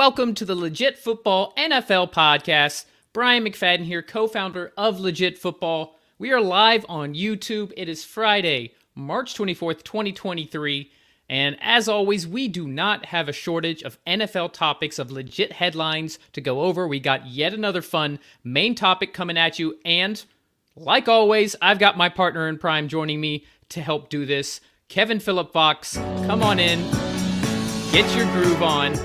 Welcome to the Legit Football NFL podcast. Brian McFadden here, co-founder of Legit Football. We are live on YouTube. It is Friday, March 24th, 2023. And as always, we do not have a shortage of NFL topics, of legit headlines to go over. We got yet another fun main topic coming at you. And like always, I've got my partner in crime joining me to help do this. Kevin Phillip Fox, come on in. Get your groove on.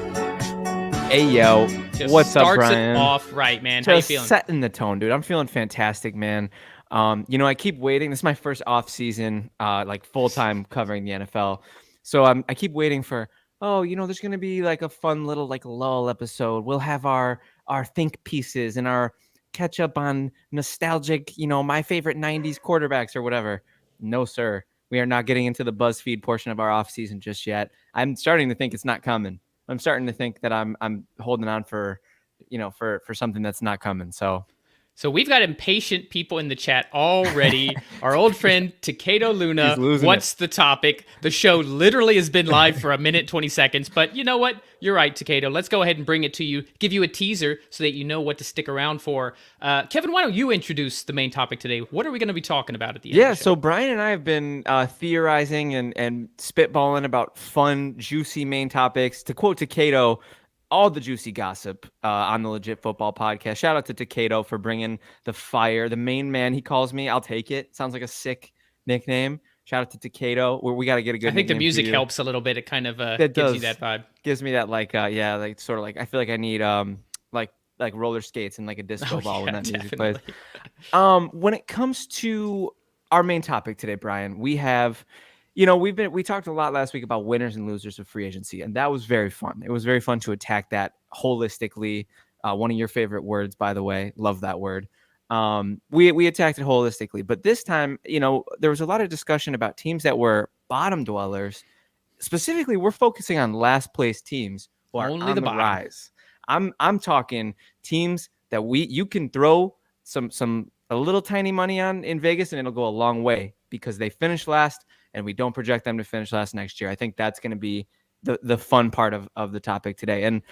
Hey, yo. What's up, Brian? Starts it off right, man. How you feeling? Setting the tone, dude. I'm feeling fantastic, man. I keep waiting. This is my first off season, full-time covering the NFL. So I keep waiting for, there's going to be like a fun little lull episode. We'll have our think pieces and our catch up on nostalgic, my favorite 90s quarterbacks or whatever. No, sir. We are not getting into the BuzzFeed portion of our off season just yet. I'm starting to think it's not coming. I'm starting to think that I'm holding on for something that's not coming. So we've got impatient people in the chat already. Our old friend Takedo Luna, what's the topic? The show literally has been live for a minute, 20 seconds. But you know what? You're right, Takedo. Let's go ahead and bring it to you, give you a teaser so that you know what to stick around for. Kevin, why don't you introduce the main topic today? What are we going to be talking about at the end of the show? So Brian and I have been theorizing and spitballing about fun, juicy main topics. To quote Takedo, all the juicy gossip on the Legit Football podcast. Shout out to Takedo for bringing the fire. The main man, he calls me. I'll take it. Sounds like a sick nickname. Shout out to Takedo. We got to get a good. I think the music helps a little bit. It kind of gives you that vibe. Gives me that sort of I feel like I need like roller skates and like a disco ball when that music plays. When it comes to our main topic today, Brian, we have. We talked a lot last week about winners and losers of free agency, and that was very fun. It was very fun to attack that holistically. One of your favorite words, by the way. Love that word. We attacked it holistically, but this time, there was a lot of discussion about teams that were bottom dwellers. Specifically, we're focusing on last place teams who are on the rise. I'm talking teams that you can throw a little tiny money on in Vegas, and it'll go a long way because they finished last. And we don't project them to finish last next year. I think that's going to be the fun part of the topic today. And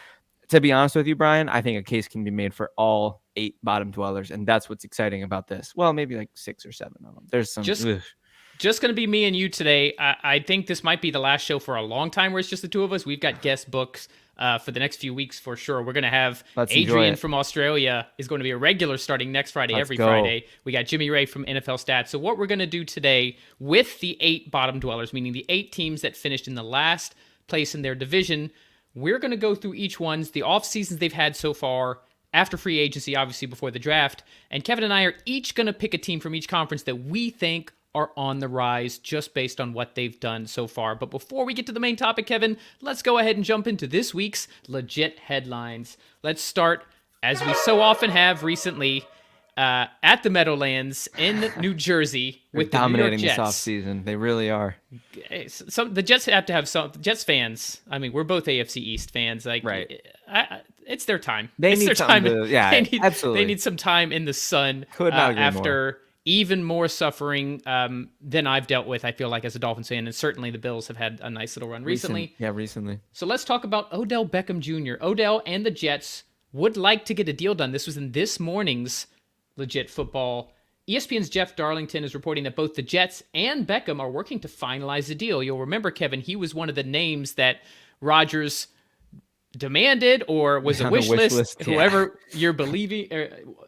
to be honest with you, Brian, I think a case can be made for all 8 bottom dwellers. And that's what's exciting about this. Well, maybe like 6 or 7 of them. There's some. Just going to be me and you today. I think this might be the last show for a long time where it's just the two of us. We've got guest books for the next few weeks for sure. We're going to have Adrian from Australia is going to be a regular starting next Friday, Friday. We got Jimmy Ray from NFL Stats. So what we're going to do today with the 8 bottom dwellers, meaning the 8 teams that finished in the last place in their division, we're going to go through each one's, the off seasons they've had so far, after free agency, obviously before the draft. And Kevin and I are each going to pick a team from each conference that we think are on the rise just based on what they've done so far. But before we get to the main topic, Kevin, let's go ahead and jump into this week's legit headlines. Let's start, as we so often have recently, at the Meadowlands in New Jersey with the New York Jets. Dominating this offseason. They really are. So the Jets have to have some. Jets fans, I mean, we're both AFC East fans. Right. It's their time. They need time. Absolutely. They need some time in the sun after even more suffering than I've dealt with, I feel like, as a Dolphins fan. And certainly the Bills have had a nice little run recently. Recently. So let's talk about Odell Beckham Jr. Odell and the Jets would like to get a deal done. This was in this morning's Legit Football. ESPN's Jeff Darlington is reporting that both the Jets and Beckham are working to finalize the deal. You'll remember, Kevin, he was one of the names that Rodgers demanded or was a wish list, whoever you're believing.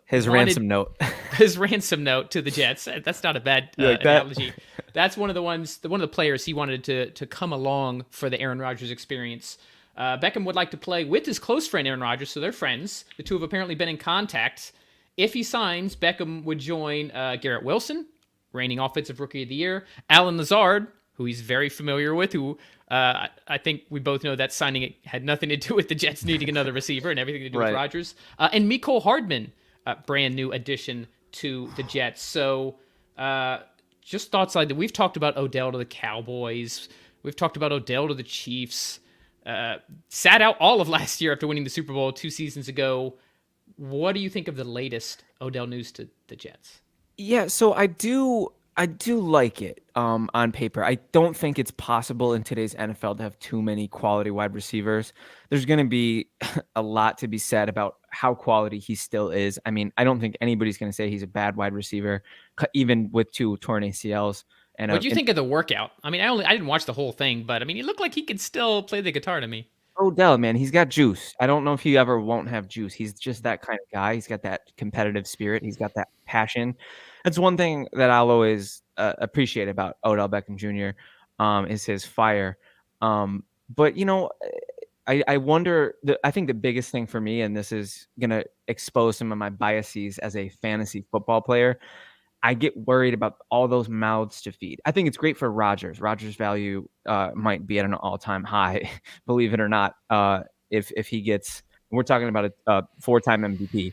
His ransom note. His ransom note to the Jets. That's not a bad analogy. That's one of the players he wanted to come along for the Aaron Rodgers experience. Beckham would like to play with his close friend Aaron Rodgers, so they're friends. The two have apparently been in contact. If he signs, Beckham would join Garrett Wilson, reigning Offensive Rookie of the Year, Alan Lazard, who he's very familiar with, who I think we both know that signing had nothing to do with the Jets needing another receiver and everything to do with Rodgers, and Mecole Hardman, brand new addition to the Jets. So just thoughts like that. We've talked about Odell to the Cowboys. We've talked about Odell to the Chiefs. Sat out all of last year after winning the Super Bowl 2 seasons ago. What do you think of the latest Odell news to the Jets? Yeah, so I do I do like it on paper. I don't think it's possible in today's NFL to have too many quality wide receivers. There's going to be a lot to be said about how quality he still is. I mean, I don't think anybody's going to say he's a bad wide receiver, even with 2 torn ACLs. And what do you think of the workout? I mean, I didn't watch the whole thing, but I mean, he looked like he could still play the guitar to me. Odell, man, he's got juice. I don't know if he ever won't have juice. He's just that kind of guy. He's got that competitive spirit. He's got that passion. That's one thing that I'll always appreciate about Odell Beckham Jr. Is his fire. But I wonder. I think the biggest thing for me, and this is gonna expose some of my biases as a fantasy football player, I get worried about all those mouths to feed. I think it's great for Rodgers. Rodgers' value might be at an all-time high, believe it or not. If he gets, we're talking about a 4-time MVP,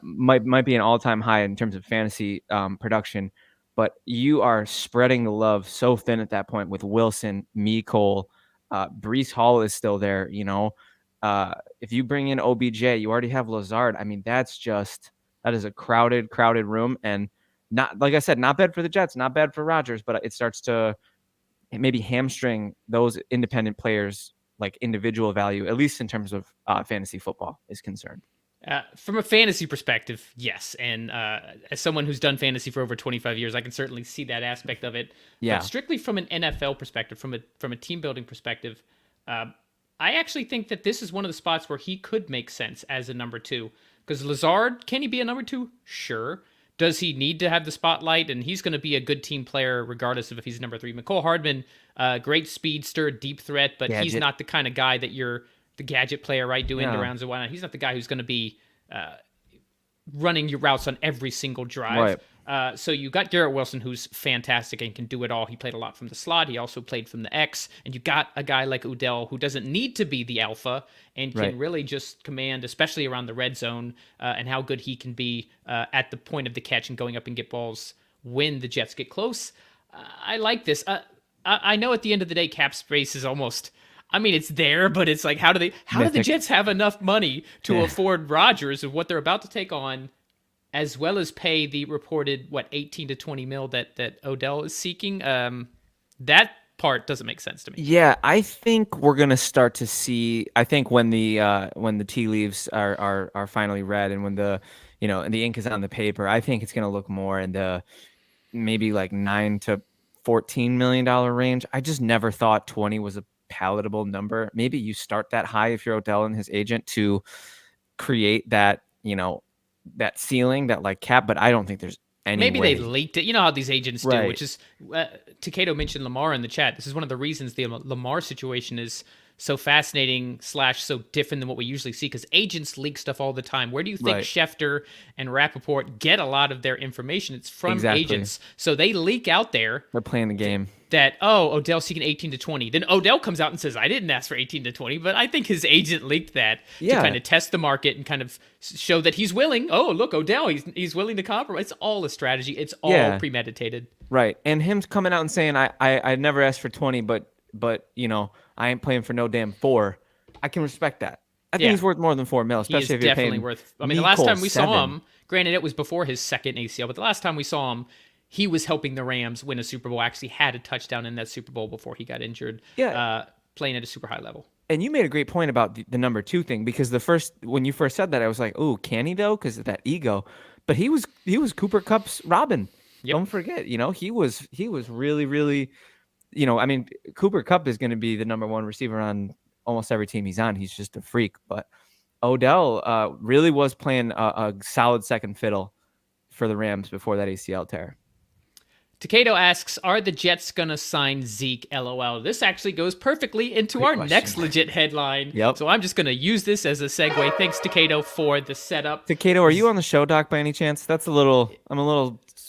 might be an all-time high in terms of fantasy production. But you are spreading the love so thin at that point with Wilson, Cole, Breece Hall is still there. If you bring in OBJ, you already have Lazard. I mean, that is a crowded room. And not, like I said, not bad for the Jets, not bad for Rodgers, but it starts to maybe hamstring those independent players, like individual value, at least in terms of fantasy football is concerned. From a fantasy perspective, yes. And as someone who's done fantasy for over 25 years, I can certainly see that aspect of it. Yeah. But strictly from an NFL perspective, from a team building perspective, I actually think that this is one of the spots where he could make sense as a number 2. Because Lazard, can he be a number 2? Sure. Does he need to have the spotlight? And he's going to be a good team player regardless of if he's number 3. McCole Hardman, great speedster, deep threat, but he's not the kind of guy that you're the gadget player, right? Doing the rounds and whatnot. He's not the guy who's going to be running your routes on every single drive. Right. So you got Garrett Wilson, who's fantastic and can do it all. He played a lot from the slot. He also played from the X. And you got a guy like Odell who doesn't need to be the alpha and can really just command, especially around the red zone, and how good he can be at the point of the catch and going up and get balls when the Jets get close. I like this. I know at the end of the day, cap space is almost... I mean, it's there, but it's like, how do the Jets have enough money to afford Rodgers of what they're about to take on, as well as pay the reported 18 to 20 mil that Odell is seeking? That part doesn't make sense to me. Yeah, I think we're gonna start to see. I think when the tea leaves are finally read and when the and the ink is on the paper, I think it's gonna look more in the maybe like $9 to $14 million range. I just never thought 20 was a palatable number. Maybe you start that high if you're Odell and his agent to create that, that ceiling, that like cap, but I don't think there's any Maybe way. they leaked it. You know how these agents do, which is Takedo mentioned Lamar in the chat. This is one of the reasons the Lamar situation is so fascinating / so different than what we usually see, because agents leak stuff all the time. Where do you think Schefter and Rappaport get a lot of their information? It's from agents. So they leak out there. They're playing the game. That, Odell's seeking 18 to 20. Then Odell comes out and says, I didn't ask for 18 to 20, but I think his agent leaked that to kind of test the market and kind of show that he's willing. Oh, look, Odell, he's willing to compromise. It's all a strategy. It's all premeditated. Right. And him coming out and saying, I never asked for 20, but I ain't playing for no damn 4. I can respect that. I think he's worth more than $4 million, especially if you're definitely paying worth. I mean, the last time we saw him, granted it was before his second ACL, but the last time we saw him, he was helping the Rams win a Super Bowl. Actually had a touchdown in that Super Bowl before he got injured. Playing at a super high level. And you made a great point about the number 2 thing, because when you first said that, I was like, "Oh, can he though?" Because of that ego. But he was Cooper Kupp's Robin. Yep. Don't forget, he was really, really, I mean, Cooper Kupp is going to be the number 1 receiver on almost every team he's on. He's just a freak. But Odell really was playing a solid second fiddle for the Rams before that ACL tear. Takedo asks, are the Jets going to sign Zeke? LOL. This actually goes perfectly into our next legit headline. Yep. So I'm just going to use this as a segue. Thanks, Takedo, for the setup. Takedo, are you on the show doc by any chance? I'm a little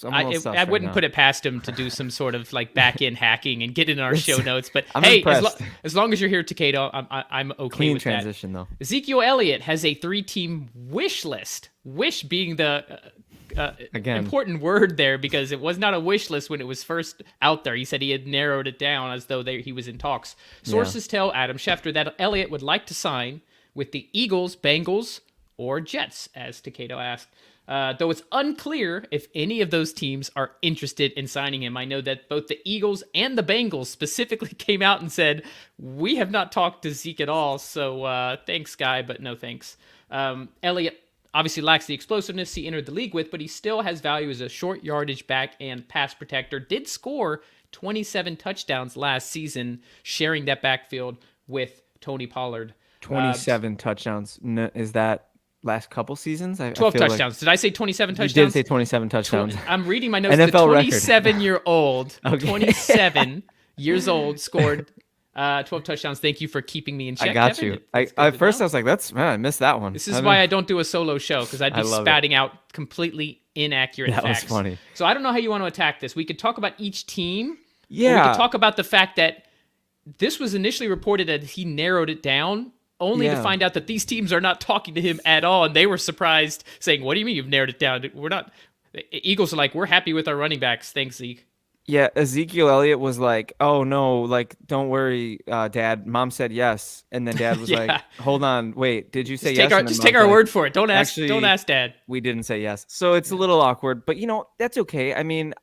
I wouldn't put it past him to do some sort of like back-end hacking and get in our show notes. But I'm hey, impressed. As long as you're here, Takedo, I'm okay Clean with transition, that. Though. Ezekiel Elliott has a 3-team wish list. Wish being the... important word there, because it was not a wish list when it was first out there. He said he had narrowed it down as though he was in talks. Sources tell Adam Schefter that Elliott would like to sign with the Eagles, Bengals, or Jets, as Takedo asked. though it's unclear if any of those teams are interested in signing him. I know that both the Eagles and the Bengals specifically came out and said, we have not talked to Zeke at all, so thanks, guy, but no thanks. Elliott obviously lacks the explosiveness he entered the league with, but he still has value as a short yardage back and pass protector. Did score 27 touchdowns last season, sharing that backfield with Tony Pollard. 27 touchdowns. Is that last couple seasons? 12 touchdowns. Did I say 27 touchdowns? You did say 27 touchdowns. I'm reading my notes. NFL the 27-year-old, okay. 27 years old, scored 12 touchdowns. Thank you for keeping me in check. I got Kevin. you. At first, I was like, I missed that one. This is why I don't do a solo show, because I'd be spouting out completely inaccurate facts. That was funny. So I don't know how you want to attack this. We could talk about each team. Yeah. Or we could talk about the fact that this was initially reported that he narrowed it down, only to find out that these teams are not talking to him at all, and they were surprised, saying, what do you mean you've narrowed it down? We're not. The Eagles are like, we're happy with our running backs. Thanks, Zeke. Yeah, Ezekiel Elliott was like, oh, no, like, don't worry, Dad. Mom said yes. And then Dad was like, hold on, wait, did you say yes? Just take our word for it. Don't ask Dad. We didn't say yes. So it's a little awkward, but, that's okay. I mean,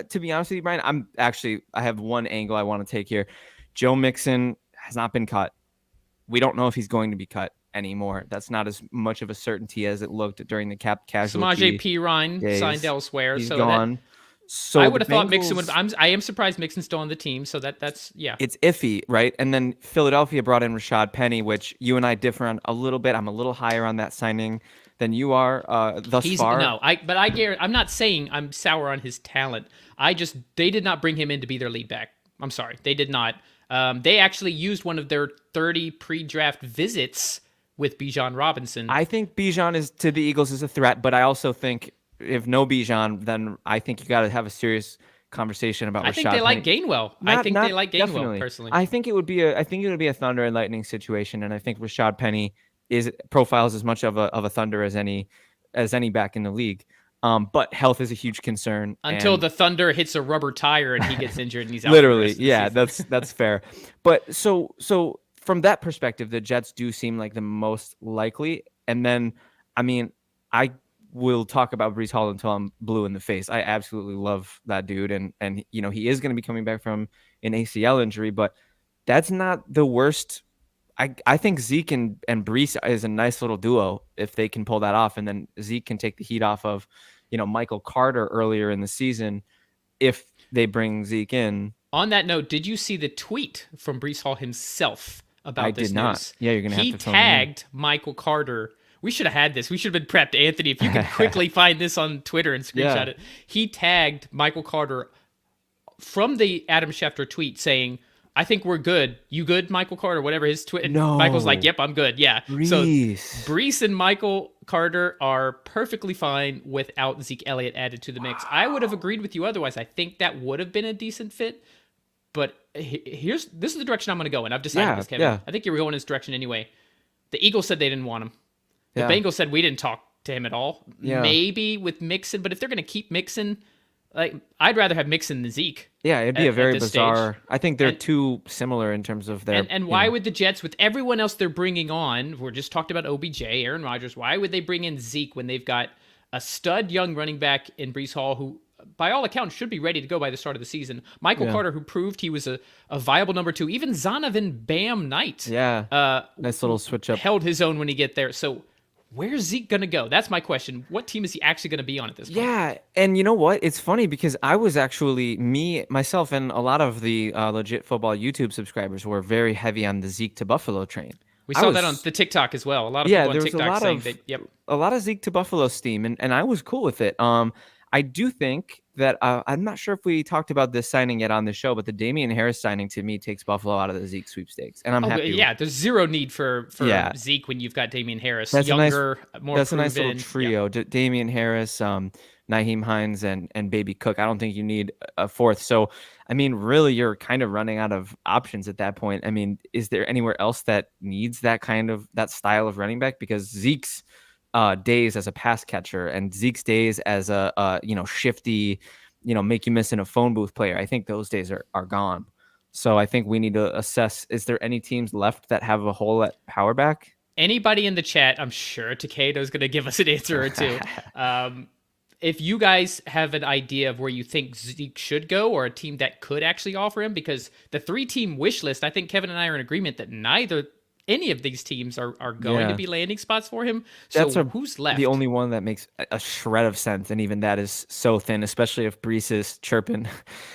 to be honest with you, Brian, I have one angle I want to take here. Joe Mixon has not been cut. We don't know if he's going to be cut anymore. That's not as much of a certainty as it looked during the casualty. Samaje Perine signed elsewhere. He's gone. So I would have thought Mixon would. I am surprised Mixon's still on the team. So that's yeah. It's iffy, right? And then Philadelphia brought in Rashad Penny, which you and I differ on a little bit. I'm a little higher on that signing than you are thus far. No, I guarantee. I'm not saying I'm sour on his talent. They did not bring him in to be their lead back. I'm sorry, they did not. They actually used one of their 30 pre-draft visits with Bijan Robinson. I think Bijan to the Eagles is a threat, but I also think if no Bijan, then I think you got to have a serious conversation about Rashad. I think they like Gainwell. They like Gainwell definitely. Personally. I think it would be a Thunder and Lightning situation, and I think Rashad Penny profiles as much of a Thunder as any back in the league. But health is a huge concern until the Thunder hits a rubber tire and he gets injured and he's out. Literally, yeah, that's fair. But so from that perspective, the Jets do seem like the most likely. And then, I mean, I will talk about Breece Hall until I'm blue in the face. I absolutely love that dude, and he is going to be coming back from an ACL injury, but that's not the worst. I think Zeke and Breece is a nice little duo if they can pull that off, and then Zeke can take the heat off of Michael Carter earlier in the season if they bring Zeke in. On that note, did you see the tweet from Breece Hall himself about this news? I did not. Yeah, you're going to have to tell me. He tagged Michael Carter. We should have had this. We should have been prepped. Anthony, if you could quickly find this on Twitter and screenshot it. He tagged Michael Carter from the Adam Schefter tweet saying, I think we're good. You good, Michael Carter? Whatever his tweet. No. Michael's like, yep, I'm good. Yeah. Breece. So Breece and Michael Carter are perfectly fine without Zeke Elliott added to the mix. I would have agreed with you otherwise. I think that would have been a decent fit. But this is the direction I'm going to go in. I've decided this, Kevin. Yeah. I think you were going in this direction anyway. The Eagles said they didn't want him. The Bengals said we didn't talk to him at all. Yeah. Maybe with Mixon, but if they're going to keep Mixon, I'd rather have Mixon than Zeke. Yeah, it'd be a very bizarre. I think they're too similar in terms of their. And why would the Jets, with everyone else they're bringing on, we're just talked about OBJ, Aaron Rodgers, why would they bring in Zeke when they've got a stud young running back in Breece Hall who, by all accounts, should be ready to go by the start of the season? Michael Carter, who proved he was a viable number two. Even Zonovan Bam Knight. Yeah. Nice little switch up. Held his own when he get there. So where's Zeke going to go? That's my question. What team is he actually going to be on at this point? Yeah, and you know what? It's funny because I was actually, myself, and a lot of the legit football YouTube subscribers were very heavy on the Zeke to Buffalo train. We saw that on the TikTok as well. A lot of people on TikTok saying that, a lot of Zeke to Buffalo steam, and I was cool with it. I do think that I'm not sure if we talked about this signing yet on the show, but the Damian Harris signing to me takes Buffalo out of the Zeke sweepstakes, and I'm happy. Yeah, there's zero need for Zeke when you've got Damian Harris, that's younger, more proven. A nice little trio. Yeah. Damian Harris, Nyheim Hines, and Baby Cook. I don't think you need a fourth. So, I mean, really, you're kind of running out of options at that point. I mean, is there anywhere else that needs that style of running back? Because Zeke's days as a pass catcher and Zeke's days as a shifty, make you miss in a phone booth player, I think those days are gone. So I think we need to assess, is there any teams left that have a hole at power back? Anybody in the chat, I'm sure Takedo's going to give us an answer or two. If you guys have an idea of where you think Zeke should go, or a team that could actually offer him, because the 3-team wish list, I think Kevin and I are in agreement that any of these teams are going to be landing spots for him. So who's left? The only one that makes a shred of sense, and even that is so thin, especially if Brees is chirping.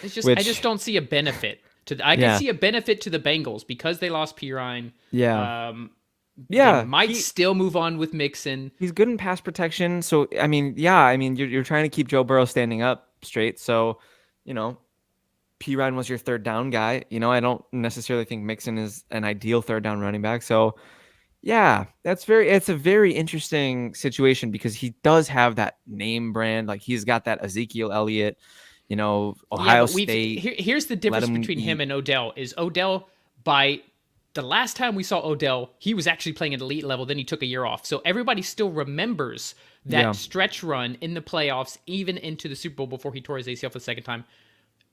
It's just I just don't see a benefit I can see a benefit to the Bengals because they lost Pirine. They might still move on with Mixon. He's good in pass protection. So, I mean, you're trying to keep Joe Burrow standing up straight. So, Pirine was your third down guy. I don't necessarily think Mixon is an ideal third down running back. So, yeah, it's a very interesting situation because he does have that name brand. Like, he's got that Ezekiel Elliott, Ohio State. Here's the difference between him and Odell is Odell, by the last time we saw Odell, he was actually playing at elite level. Then he took a year off. So everybody still remembers that stretch run in the playoffs, even into the Super Bowl before he tore his ACL for the second time.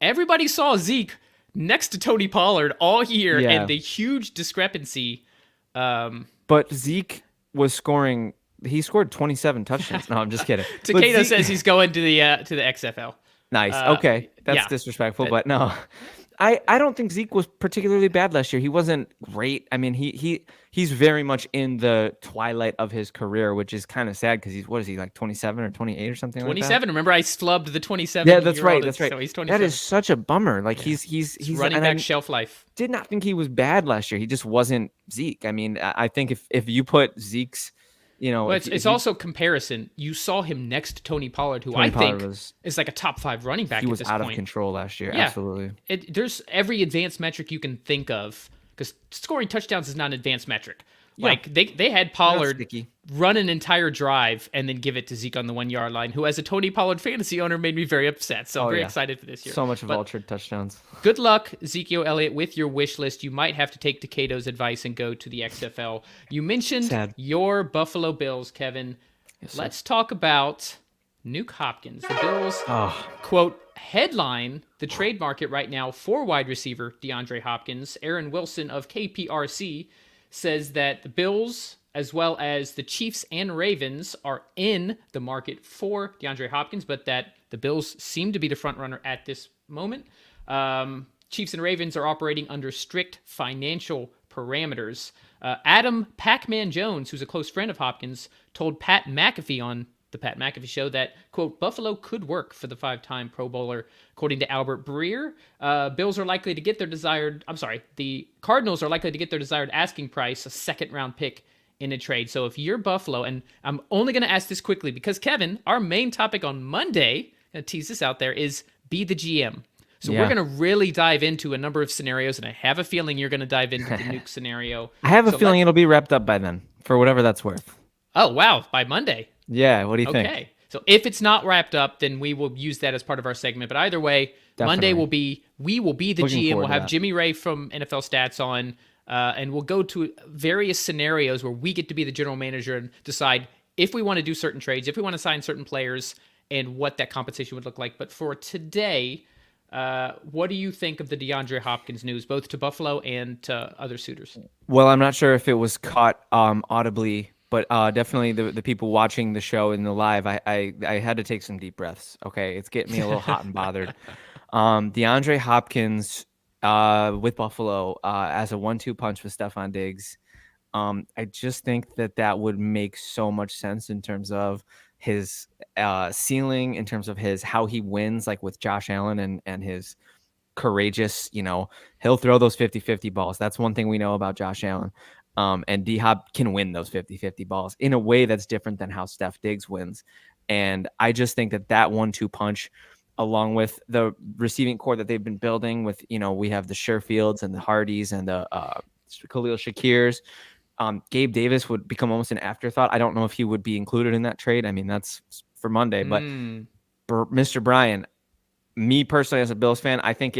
Everybody saw Zeke next to Tony Pollard all year, and the huge discrepancy. But Zeke was scoring. He scored 27 touchdowns. No, I'm just kidding. Takeda says he's going to the XFL. Nice. Okay, that's disrespectful, but no. I don't think Zeke was particularly bad last year. He wasn't great. I mean, he's very much in the twilight of his career, which is kind of sad because he's like 27 or 28 or something 27. Like that? 27. Remember, I flubbed the 27. Yeah, that's right. That's right. So he's 27. That is such a bummer. Like he's running back shelf life. Did not think he was bad last year. He just wasn't Zeke. I mean, I think if you put Zeke's, it's also comparison. You saw him next to Tony Pollard, who I think is like a top 5 running back. He was at this out point. Of control last year. Yeah, absolutely. There's every advanced metric you can think of, because scoring touchdowns is not an advanced metric. Yeah. Like they had Pollard run an entire drive and then give it to Zeke on the 1-yard line, who, as a Tony Pollard fantasy owner, made me very upset. So I'm very excited for this year. So much vultured touchdowns. Good luck, Ezekiel Elliott, with your wish list. You might have to take Takedo's advice and go to the XFL. You mentioned your Buffalo Bills, Kevin. Yes, let's talk about Nuke Hopkins. The Bills, quote, headline the trade market right now for wide receiver DeAndre Hopkins. Aaron Wilson of KPRC says that the Bills, as well as the Chiefs and Ravens, are in the market for DeAndre Hopkins, but that the Bills seem to be the front runner at this moment. Chiefs and Ravens are operating under strict financial parameters. Adam Pac-Man Jones, who's a close friend of Hopkins, told Pat McAfee on the Pat McAfee Show that, quote, Buffalo could work for the 5-time Pro Bowler. According to Albert Breer, the Cardinals are likely to get their desired asking price, a second-round pick in a trade. So if you're Buffalo, and I'm only going to ask this quickly because, Kevin, our main topic on Monday, I'm going to tease this out there, is be the GM. So we're going to really dive into a number of scenarios, and I have a feeling you're going to dive into the Nuke scenario. I have a feeling it'll be wrapped up by then, for whatever that's worth. Oh, wow, by Monday. Yeah, what do you think? Okay. So if it's not wrapped up, then we will use that as part of our segment. But either way, Monday we will be the GM. We'll have Jimmy Ray from NFL Stats on, and we'll go to various scenarios where we get to be the general manager and decide if we want to do certain trades, if we want to sign certain players, and what that compensation would look like. But for today, what do you think of the DeAndre Hopkins news, both to Buffalo and to other suitors? Well, I'm not sure if it was caught audibly, but definitely the people watching the show in the live, I had to take some deep breaths. Okay, it's getting me a little hot and bothered. DeAndre Hopkins with Buffalo as a 1-2 punch with Stephon Diggs. I just think that would make so much sense in terms of his ceiling, in terms of how he wins, like with Josh Allen and his courageous, he'll throw those 50-50 balls. That's one thing we know about Josh Allen. And D-Hop can win those 50-50 balls in a way that's different than how Steph Diggs wins. And I just think that 1-2 punch, along with the receiving core that they've been building with, we have the Sherfields and the Hardys and the Khalil Shakirs. Gabe Davis would become almost an afterthought. I don't know if he would be included in that trade. I mean, that's for Monday. But Mr. Bryan, me personally as a Bills fan, I think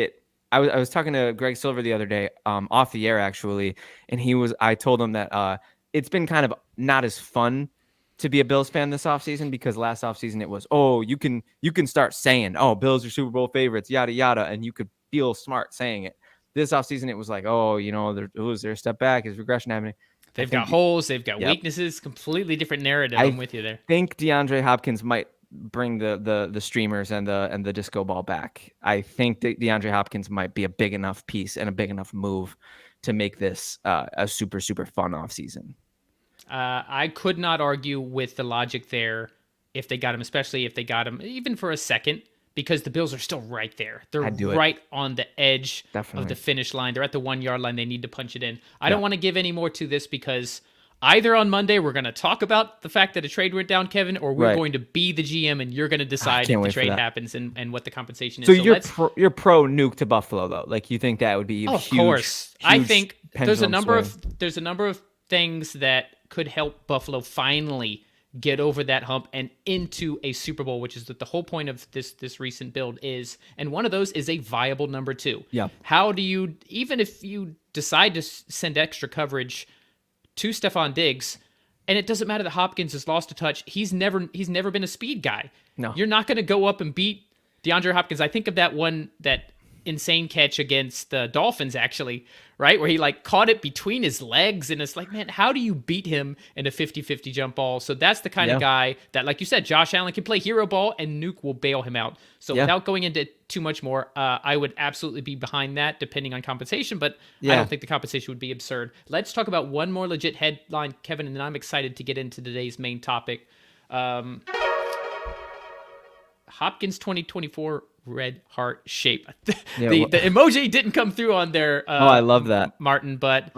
I was talking to Greg Silver the other day, off the air actually, and I told him that it's been kind of not as fun to be a Bills fan this offseason, because last offseason it was, you can start saying, Bills are Super Bowl favorites, yada yada, and you could feel smart saying it. This offseason it was like, is there a step back? Is regression happening? They've got holes. They've got weaknesses. Completely different narrative. I'm with you there. I think DeAndre Hopkins might bring the streamers and the disco ball back. I think that DeAndre Hopkins might be a big enough piece and a big enough move to make this a super, super fun offseason. I could not argue with the logic there if they got him, especially if they got him even for a second, because the Bills are still right there. They're right on the edge of the finish line. They're at the 1 yard line. They need to punch it in. I don't want to give any more to this because either on Monday we're going to talk about the fact that a trade went down, Kevin, or we're going to be the GM and you're going to decide if the trade happens and what the compensation is. So you're pro nuke to Buffalo though. Like you think that would be huge? Of course. I think there's a number of things that could help Buffalo finally get over that hump and into a Super Bowl, which is the whole point of this recent build is. And one of those is a viable number 2. Yeah. How do you, even if you decide to send extra coverage to Stephon Diggs, and it doesn't matter that Hopkins has lost a touch, he's never been a speed guy. No. You're not going to go up and beat DeAndre Hopkins. I think of that insane catch against the Dolphins, actually, right? Where he caught it between his legs, and it's like, man, how do you beat him in a 50-50 jump ball? So that's the kind of guy that, like you said, Josh Allen can play hero ball and Nuke will bail him out. So without going into too much more, I would absolutely be behind that depending on compensation, but I don't think the compensation would be absurd. Let's talk about one more legit headline, Kevin, and then I'm excited to get into today's main topic. Hopkins 2024 red heart shape. The emoji didn't come through on there. I love that, Martin. But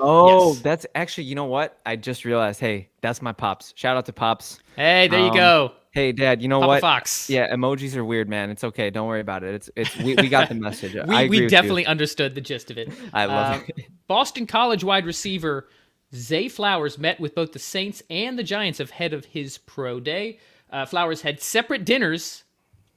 that's actually, you know what? I just realized. Hey, that's my pops. Shout out to pops. Hey, there you go. Hey, Dad. You know Papa what? Fox. Yeah, emojis are weird, man. It's okay. Don't worry about it. We got the message. we definitely understood the gist of it. I love it. Boston College wide receiver Zay Flowers met with both the Saints and the Giants ahead of his pro day. Flowers had separate dinners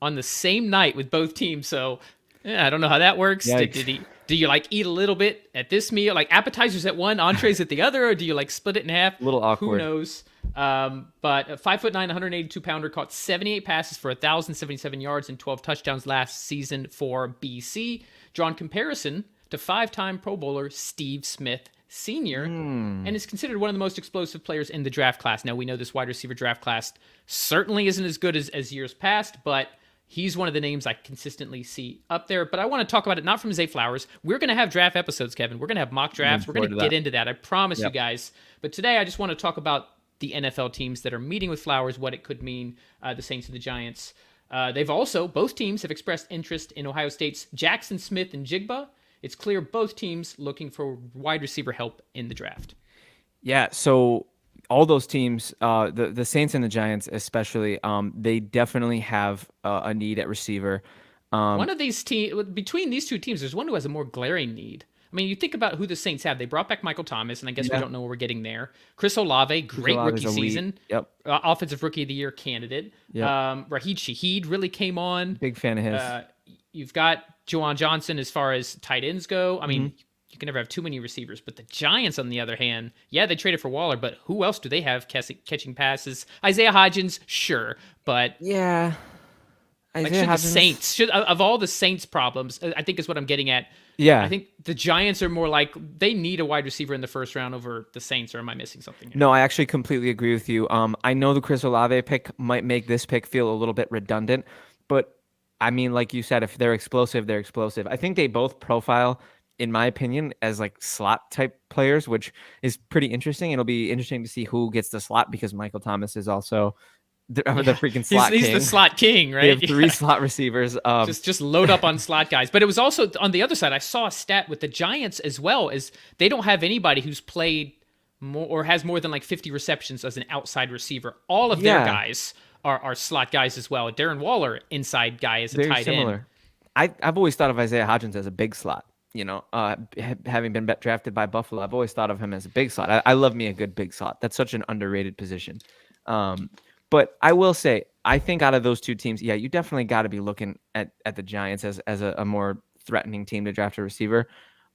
on the same night with both teams, so I don't know how that works. Do you eat a little bit at this meal, like appetizers at one, entrees at the other, or do you split it in half? A little awkward. Who knows? But a 5'9", 182-pounder caught 78 passes for 1,077 yards and 12 touchdowns last season for BC. Drawn comparison to 5-time Pro Bowler Steve Smith Sr. And is considered one of the most explosive players in the draft class. Now, we know this wide receiver draft class certainly isn't as good as years past, but he's one of the names I consistently see up there. But I want to talk about it not from Zay Flowers. We're going to have draft episodes, Kevin. We're going to have mock drafts. We're going to get into that. I promise you guys. But today I just want to talk about the NFL teams that are meeting with Flowers, what it could mean, the Saints and the Giants. Both teams have expressed interest in Ohio State's Jackson Smith and Jigba. It's clear both teams looking for wide receiver help in the draft. Yeah, so all those teams, the Saints and the Giants especially, they definitely have a need at receiver. One of these teams, between these two teams, there's one who has a more glaring need. I mean, you think about who the Saints have. They brought back Michael Thomas, and I guess we don't know where we're getting there. Chris Olave, great rookie season. Yep. Offensive Rookie of the Year candidate. Yep. Raheed Shaheed really came on. Big fan of his. You've got Juwan Johnson as far as tight ends go. I mean, you can never have too many receivers. But the Giants, on the other hand, they traded for Waller, but who else do they have catching passes? Isaiah Hodgins, sure, but yeah. The Saints of all the Saints problems, I think is what I'm getting at. Yeah, I think the Giants are more like they need a wide receiver in the first round over the Saints. Or am I missing something here? No, I actually completely agree with you. I know the Chris Olave pick might make this pick feel a little bit redundant, but I mean, like you said, if they're explosive, they're explosive. I think they both profile, in my opinion, as slot type players, which is pretty interesting. It'll be interesting to see who gets the slot because Michael Thomas is also the freaking slot king. He's the slot king, right? They have 3 slot receivers. Just load up on slot guys. But it was also on the other side. I saw a stat with the Giants as well, as they don't have anybody who's played more or has more than 50 receptions as an outside receiver. All of their guys are slot guys as well. Darren Waller, inside guy, as a tight end. I've always thought of Isaiah Hodgins as a big slot. Having been drafted by Buffalo, I've always thought of him as a big slot. I love me a good big slot. That's such an underrated position. But I will say, I think out of those two teams, you definitely got to be looking at the Giants as a more threatening team to draft a receiver.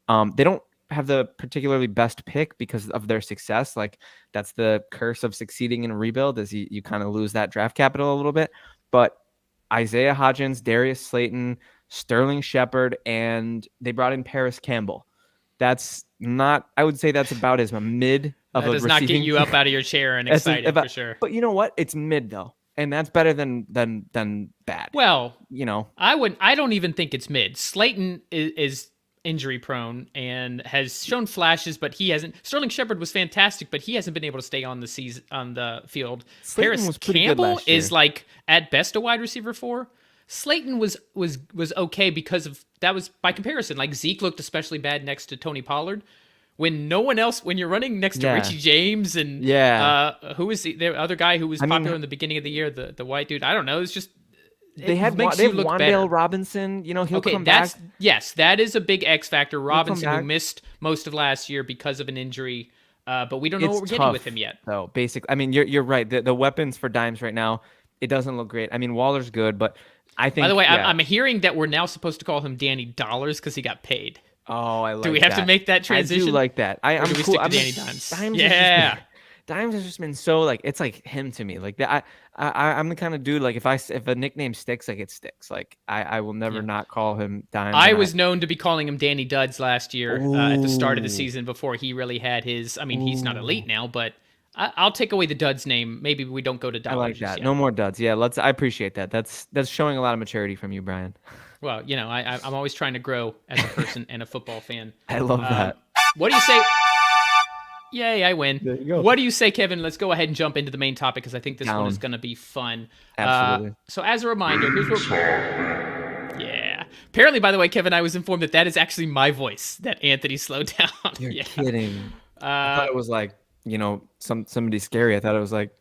They don't have the particularly best pick because of their success. That's the curse of succeeding in a rebuild, is you kind of lose that draft capital a little bit. But Isaiah Hodgins, Darius Slayton, Sterling Shepard, and they brought in Paris Campbell. That's not. I would say that's about as a mid of that a does receiving. not get you up out of your chair and excited for sure. But you know what? It's mid though, and that's better than bad. Well, you know, I don't even think it's mid. Slayton is injury prone and has shown flashes, but he hasn't. Sterling Shepard was fantastic, but he hasn't been able to stay on the field. Slayton Paris was pretty good Campbell last year. is like at best a wide receiver 4. Slayton was okay because of that was by comparison. Like Zeke looked especially bad next to Tony Pollard. When no one else, when you're running next to Richie James and who was the other guy who was popular in the beginning of the year, the white dude. I don't know. It's just they have Wan'Dale Robinson. You know, he'll come back. Yes, that is a big X factor. Robinson, who missed most of last year because of an injury, but we don't know what we're getting with him yet. So basically, I mean, you're right. The weapons for Dimes right now, it doesn't look great. I mean, Waller's good, but I think. By the way, I'm hearing that we're now supposed to call him Danny Dollars because he got paid. Oh, I like that. Do we have to make that transition? I do like that. I'm cool. Stick to Danny Dimes? Dimes has just been so like it's like him to me. Like that. I'm the kind of dude like if a nickname sticks, like it sticks. Like I will never not call him Dimes. I was known to be calling him Danny Duds last year at the start of the season before he really had his. I mean, he's not elite now, but I'll take away the Duds name. Maybe we don't go to Dollars. I like that. No more Duds. Yeah, I appreciate that. That's showing a lot of maturity from you, Brian. Well, you know, I'm always trying to grow as a person and a football fan. I love that. What do you say? Yay, I win. There you go. What do you say, Kevin? Let's go ahead and jump into the main topic because I think this one is going to be fun. Absolutely. So as a reminder, here's what... Yeah. Apparently, by the way, Kevin, I was informed that is actually my voice that Anthony slowed down. You're kidding. I thought it was like, you know, somebody scary. I thought it was like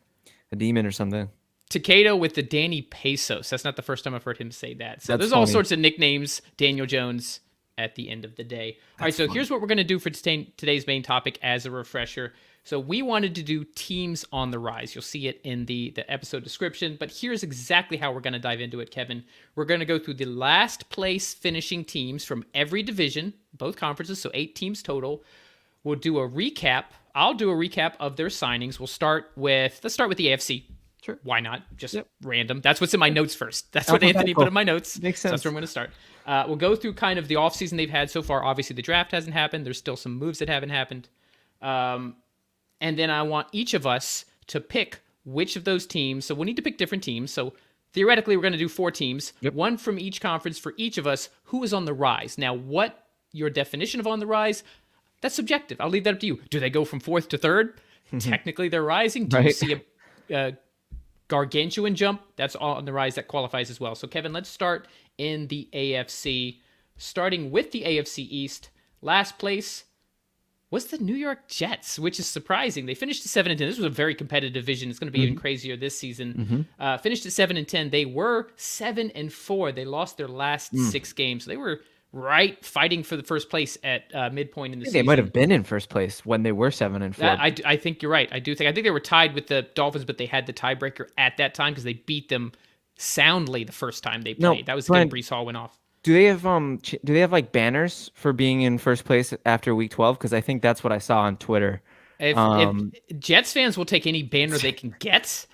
a demon or something. Takeda with the Danny Pesos. That's not the first time I've heard him say that. So there's funny. all sorts of nicknames. Daniel Jones at the end of the day. All right, so here's what we're going to do for today's main topic as a refresher. So we wanted to do teams on the rise. You'll see it in the episode description, but here's exactly how we're going to dive into it, Kevin. We're going to go through the last place finishing teams from every division, both conferences, so 8 teams total. We'll do a recap. I'll do a recap of their signings. Let's start with the AFC. Sure. Why not? Just random. That's what's in my notes first. That's what Anthony put in my notes. Makes sense. So that's where I'm going to start. We'll go through kind of the offseason they've had so far. Obviously, the draft hasn't happened. There's still some moves that haven't happened. And then I want each of us to pick which of those teams. So we'll need to pick different teams. So theoretically, we're going to do 4 teams, one from each conference for each of us who is on the rise. Now, what your definition of on the rise, that's subjective. I'll leave that up to you. Do they go from 4th to 3rd? Technically, they're rising. Do you see a gargantuan jump? That's all on the rise. That qualifies as well. So, Kevin, let's start in the AFC. Starting with the AFC East, last place was the New York Jets, which is surprising. They finished at 7-10. This was a very competitive division. It's going to be even crazier this season. Finished at 7-10. They were 7-4. They lost their last 6 games. So they were fighting for the first place at midpoint in the season. They might have been in first place when they were 7-4. I think you're right. I think they were tied with the Dolphins, but they had the tiebreaker at that time because they beat them soundly the first time they played. That was the game Breece Hall went off. Do they have like banners for being in first place after week 12? Because I think that's what I saw on Twitter. If Jets fans will take any banner they can get. So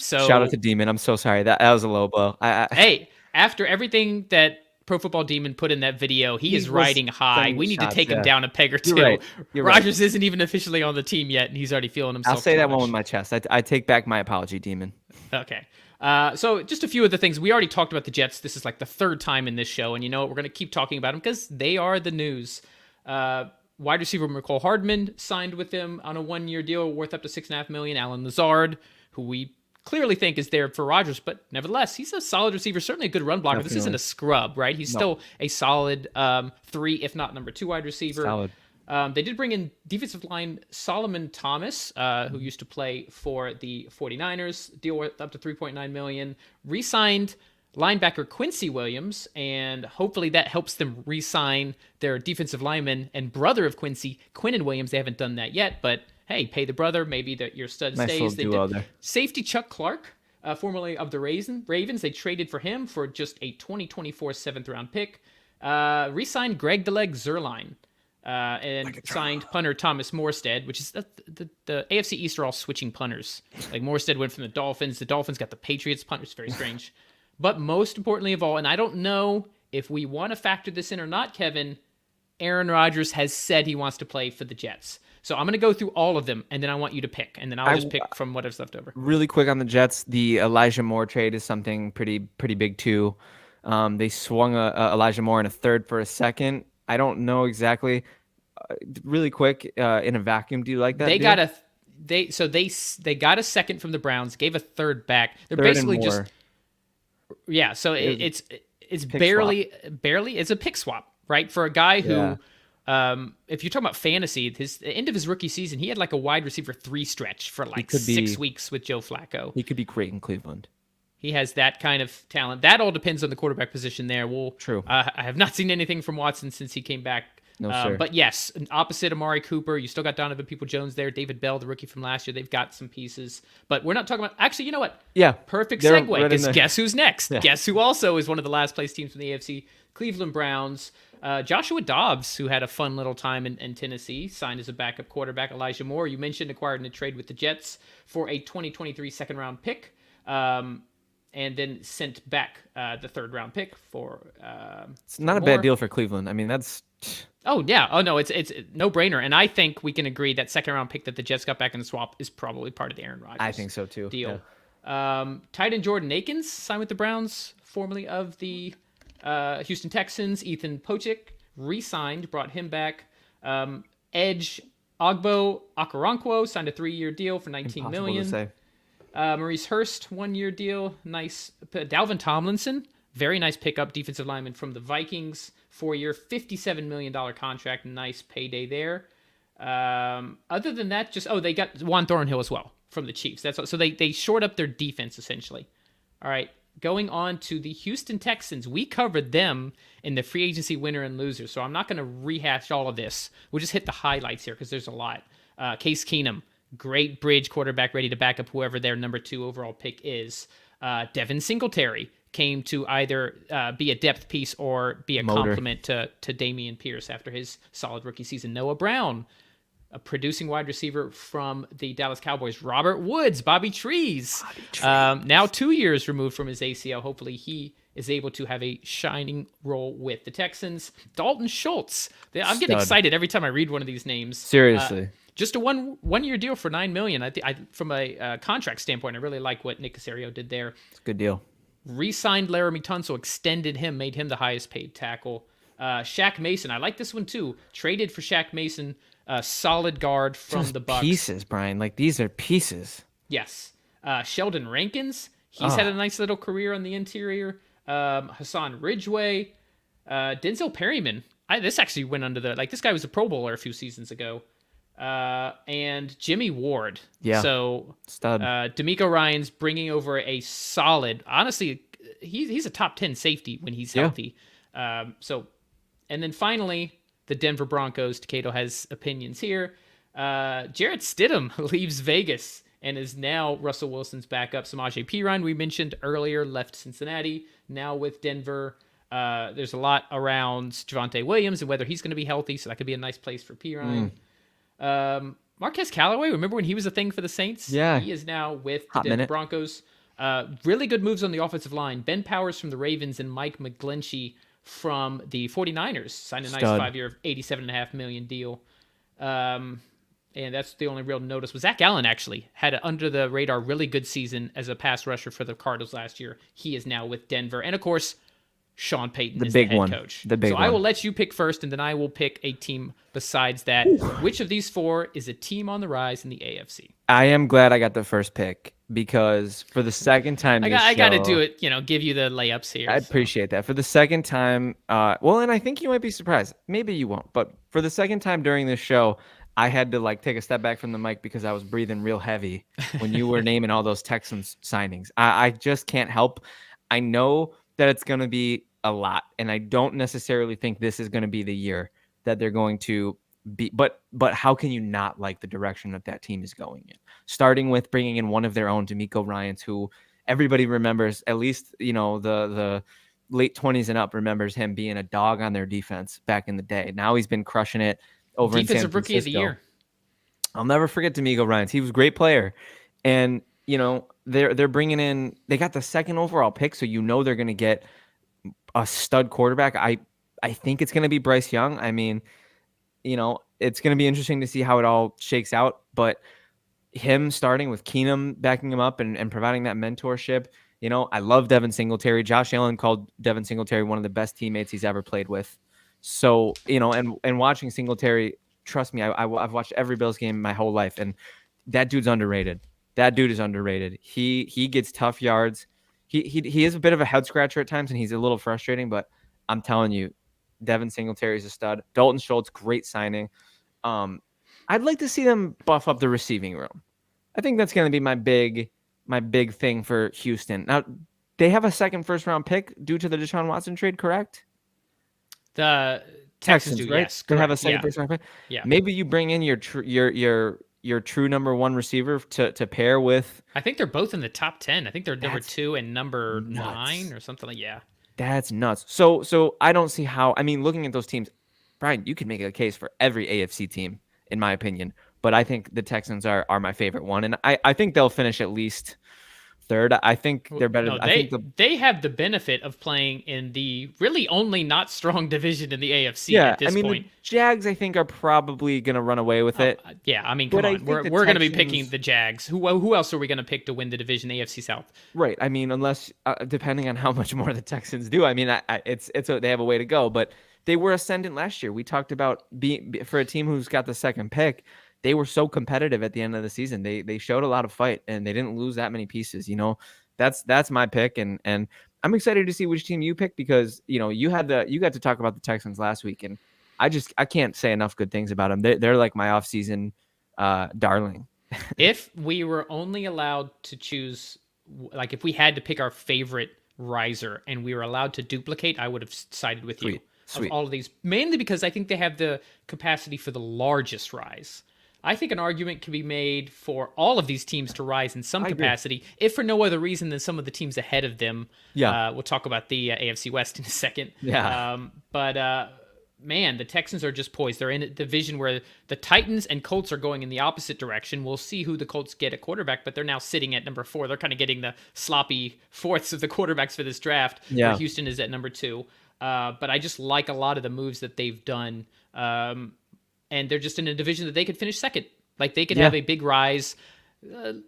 shout out to Demon. I'm so sorry. That was a low blow. Hey, after everything that Pro Football Demon put in that video, he is riding high. We need to take him down a peg or 2. You're Rodgers isn't even officially on the team yet, and he's already feeling himself. I'll say that one with my chest. I take back my apology, Demon. Okay. So just a few of the things. We already talked about the Jets. This is like the 3rd time in this show, and you know what? We're going to keep talking about them because they are the news. Wide receiver McCole Hardman signed with them on a 1-year deal worth up to $6.5 million. Alan Lazard, who we clearly think is there for Rodgers, but nevertheless, he's a solid receiver, certainly a good run blocker. Definitely. This isn't a scrub, right? He's still a solid 3, if not number 2 wide receiver. Solid. They did bring in defensive line Solomon Thomas, who used to play for the 49ers, deal worth up to $3.9 million. Re-signed linebacker Quincy Williams, and hopefully that helps them re-sign their defensive lineman and brother of Quincy, Quinnen Williams. They haven't done that yet, but hey, pay the brother. Maybe that your stud stays. They did there. Safety Chuck Clark, formerly of the Ravens. They traded for him for just a 2024 7th-round pick. Re-signed Greg DeLeg Zerline. And signed punter Thomas Morstead, which is the AFC East are all switching punters. Like Morstead went from the Dolphins. The Dolphins got the Patriots punters. Very strange. But most importantly of all, and I don't know if we want to factor this in or not, Kevin, Aaron Rodgers has said he wants to play for the Jets. So I'm going to go through all of them, and then I want you to pick, and then I'll just pick from whatever's left over. Really quick on the Jets, the Elijah Moore trade is something pretty big too. They swung Elijah Moore in a third for a second. I don't know exactly. Really quick, in a vacuum, do you like that? They got they got a second from the Browns, gave a third back. They're basically just So it's barely it's a pick swap, right? For a guy who. If you're talking about fantasy, the end of his rookie season, he had like a wide receiver 3 stretch for like 6 weeks with Joe Flacco. He could be great in Cleveland. He has that kind of talent. That all depends on the quarterback position there. True. I have not seen anything from Watson since he came back. No, sir. But yes, opposite Amari Cooper, you still got Donovan Peoples-Jones there. David Bell, the rookie from last year, they've got some pieces. But we're not talking about... Actually, you know what? Yeah. Perfect segue, because right guess who's next? Yeah. Guess who also is one of the last place teams from the AFC? Cleveland Browns. Joshua Dobbs, who had a fun little time in Tennessee, signed as a backup quarterback. Elijah Moore, you mentioned, acquired in a trade with the Jets for a 2023 second-round pick. And then sent back the third-round pick for... it's not a bad deal for Cleveland. I mean, that's... Oh, yeah. Oh, no, it's no-brainer. And I think we can agree that second-round pick that the Jets got back in the swap is probably part of the Aaron Rodgers I think so, too. Deal. Yeah. Tight end Jordan Akins signed with the Browns, formerly of the Houston Texans. Ethan Pochik re-signed, brought him back. Edge Ogbo Okoronkwo signed a 3-year deal for $19 million. To say. Maurice Hurst, 1-year deal. Nice. Dalvin Tomlinson, very nice pickup, defensive lineman from the Vikings. 4-year, $57 million contract. Nice payday there. Other than that, they got Juan Thornhill as well from the Chiefs. So they shored up their defense, essentially. All right, going on to the Houston Texans. We covered them in the free agency winner and loser, so I'm not going to rehash all of this. We'll just hit the highlights here because there's a lot. Case Keenum. Great bridge quarterback, ready to back up whoever their number 2 overall pick is. Devin Singletary came to either be a depth piece or be a complement to Dameon Pierce after his solid rookie season. Noah Brown, a producing wide receiver from the Dallas Cowboys. Robert Woods, Bobby Trees. Now 2 years removed from his ACL. Hopefully he is able to have a shining role with the Texans. Dalton Schultz. I'm getting excited every time I read one of these names. Seriously. Just a one-year deal for $9 million. I from a contract standpoint, I really like what Nick Caserio did there. It's a good deal. Re-signed Laramie Tunsil, extended him, made him the highest paid tackle. Shaq Mason, I like this one too. Traded for Shaq Mason, solid guard from the Bucs. Pieces, Brian. Like, these are pieces. Yes. Sheldon Rankins, he's had a nice little career on the interior. Hassan Ridgeway, Denzel Perryman. This actually went under this guy was a Pro Bowler a few seasons ago. And Jimmy Ward. Yeah. So stud. D'Amico Ryan's bringing over a solid. Honestly, he's a top 10 safety when he's healthy. And then finally, the Denver Broncos. Takedo has opinions here. Jarrett Stidham leaves Vegas and is now Russell Wilson's backup. Samaje Perine, we mentioned earlier, left Cincinnati, now with Denver. There's a lot around Javonte Williams and whether he's going to be healthy, so that could be a nice place for Perine. Marquez Callaway, remember when he was a thing for the Saints? Yeah. He is now with the Denver Broncos. Really good moves on the offensive line. Ben Powers from the Ravens and Mike McGlinchey from the 49ers signed a nice 5-year, $87.5 million deal. And that's the only real notice. Was Zach Allen actually had an under-the-radar really good season as a pass rusher for the Cardinals last year. He is now with Denver. And, of course, Sean Payton is the head coach. So I will let you pick first, and then I will pick a team besides that. Which of these 4 is a team on the rise in the AFC? I am glad I got the first pick because for the second time I got to do it, give you the layups here. I appreciate that. For the second time, and I think you might be surprised. Maybe you won't. But for the second time during this show, I had to take a step back from the mic because I was breathing real heavy when you were naming all those Texans signings. I just can't help. I know that it's going to be a lot, and I don't necessarily think this is going to be the year that they're going to be. But how can you not like the direction that team is going in? Starting with bringing in one of their own, D'Amico Ryans, who everybody remembers, at least the late 20s and up remembers him being a dog on their defense back in the day. Now he's been crushing it over in San Francisco. Defensive Rookie of the Year. I'll never forget D'Amico Ryans. He was a great player, and they're bringing in. They got the second overall pick, so they're going to get a stud quarterback. I think it's going to be Bryce Young. I mean, it's going to be interesting to see how it all shakes out. But him starting with Keenum backing him up and providing that mentorship, I love Devin Singletary. Josh Allen called Devin Singletary one of the best teammates he's ever played with. So, and watching Singletary, trust me, I've watched every Bills game my whole life, and that dude's underrated. That dude is underrated. He gets tough yards. He is a bit of a head scratcher at times, and he's a little frustrating, but I'm telling you, Devin Singletary is a stud. Dalton Schultz, great signing. I'd like to see them buff up the receiving room. I think that's going to be my big thing for Houston. Now, they have a second first-round pick due to the Deshaun Watson trade, correct? The Texans do, right? yes. They have a second first-round pick. Yeah. Maybe you bring in your true number one receiver to pair with. I think they're both in the top 10. I think they're number 2 and number 9 or something like. Yeah. That's nuts. So I don't see how. I mean, looking at those teams, Brian, you could make a case for every AFC team, in my opinion. But I think the Texans are my favorite one, and I think they'll finish at least third. I think they're better. No, they have the benefit of playing in the really only not strong division in the AFC at this point. The Jags, I think, are probably going to run away with it. Yeah, I mean, come on. We're going to be picking the Jags. Who else are we going to pick to win the division, AFC South? Right. I mean, unless depending on how much more the Texans do. I mean, they have a way to go, but they were ascendant last year. We talked about being for a team who's got the second pick. They were so competitive at the end of the season. They showed a lot of fight, and they didn't lose that many pieces. That's my pick, and I'm excited to see which team you pick because you got to talk about the Texans last week, and I can't say enough good things about them. They're like my offseason darling. If we were only allowed to choose, like if we had to pick our favorite riser and we were allowed to duplicate, I would have sided with you. Of all of these, mainly because I think they have the capacity for the largest rise. I think an argument can be made for all of these teams to rise in some capacity, if for no other reason than some of the teams ahead of them. Yeah. We'll talk about the AFC West in a second. Yeah. Man, the Texans are just poised. They're in a division where the Titans and Colts are going in the opposite direction. We'll see who the Colts get at quarterback, but they're now sitting at number 4. They're kind of getting the sloppy fourths of the quarterbacks for this draft, where Houston is at number 2. But I just like a lot of the moves that they've done. And they're just in a division that they could finish second. Like they could have a big rise.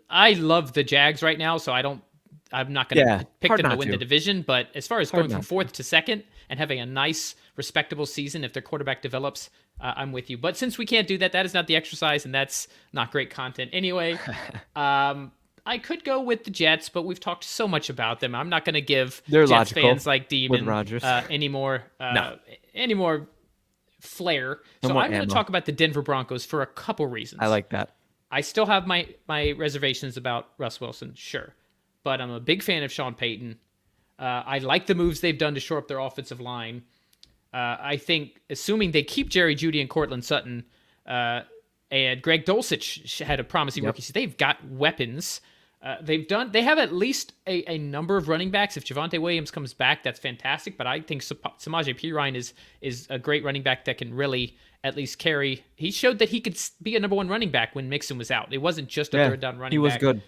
I love the Jags right now, so I'm not going to pick them to win the division. But as far as going from 4th to 2nd and having a nice, respectable season, if their quarterback develops, I'm with you. But since we can't do that, that is not the exercise, and that's not great content anyway. I could go with the Jets, but we've talked so much about them. I'm not going to give Jets fans like Demon any more flair. So I'm going to talk about the Denver Broncos for a couple reasons. I like that. I still have my reservations about Russ Wilson, sure. But I'm a big fan of Sean Payton. I like the moves they've done to shore up their offensive line. I think, assuming they keep Jerry Jeudy and Cortland Sutton, and Greg Dulcich had a promising rookie, so they've got weapons. They have at least a number of running backs. If Javonte Williams comes back, that's fantastic. But I think Samaje Perine is a great running back that can really at least carry. He showed that he could be a number 1 running back when Mixon was out. It wasn't just a third down running back. He was good.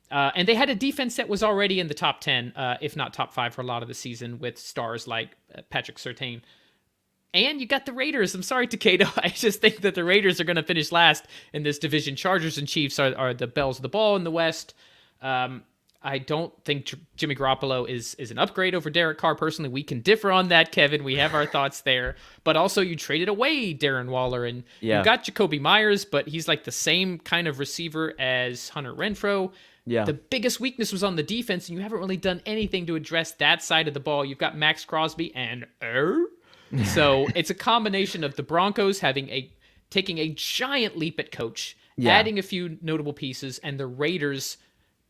And they had a defense that was already in the top 10, if not top 5 for a lot of the season, with stars like Patrick Surtain. And you got the Raiders. I'm sorry, Takeda. I just think that the Raiders are going to finish last in this division. Chargers and Chiefs are the bells of the ball in the West. I don't think Jimmy Garoppolo is an upgrade over Derek Carr. Personally, we can differ on that, Kevin. We have our thoughts there. But also, you traded away Darren Waller, and you got Jacoby Myers, but he's like the same kind of receiver as Hunter Renfrow. Yeah. The biggest weakness was on the defense, and you haven't really done anything to address that side of the ball. You've got Max Crosby and So it's a combination of the Broncos taking a giant leap at coach, adding a few notable pieces, and the Raiders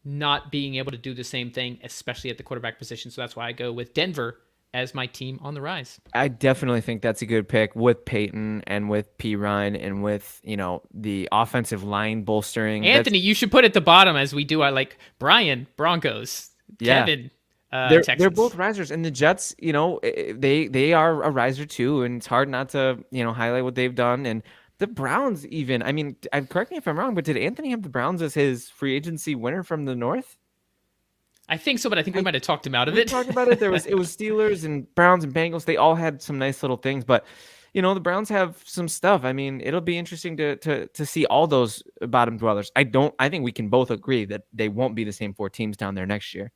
not being able to do the same thing, especially at the quarterback position. So that's why I go with Denver as my team on the rise. I definitely think that's a good pick with Peyton and with Perine and with, the offensive line bolstering. Anthony, you should put at the bottom as we do. I like Brian, Broncos, Kevin, they're both risers, and the Jets, they are a riser too, and it's hard not to, highlight what they've done. And the Browns even, I mean, correct me if I'm wrong, but did Anthony have the Browns as his free agency winner from the North? I think so, but I think we might have talked him out of We it. talked about it. It was Steelers and Browns and Bengals. They all had some nice little things, but the Browns have some stuff. I mean, it'll be interesting to see all those bottom dwellers. I think we can both agree that they won't be the same 4 teams down there next year.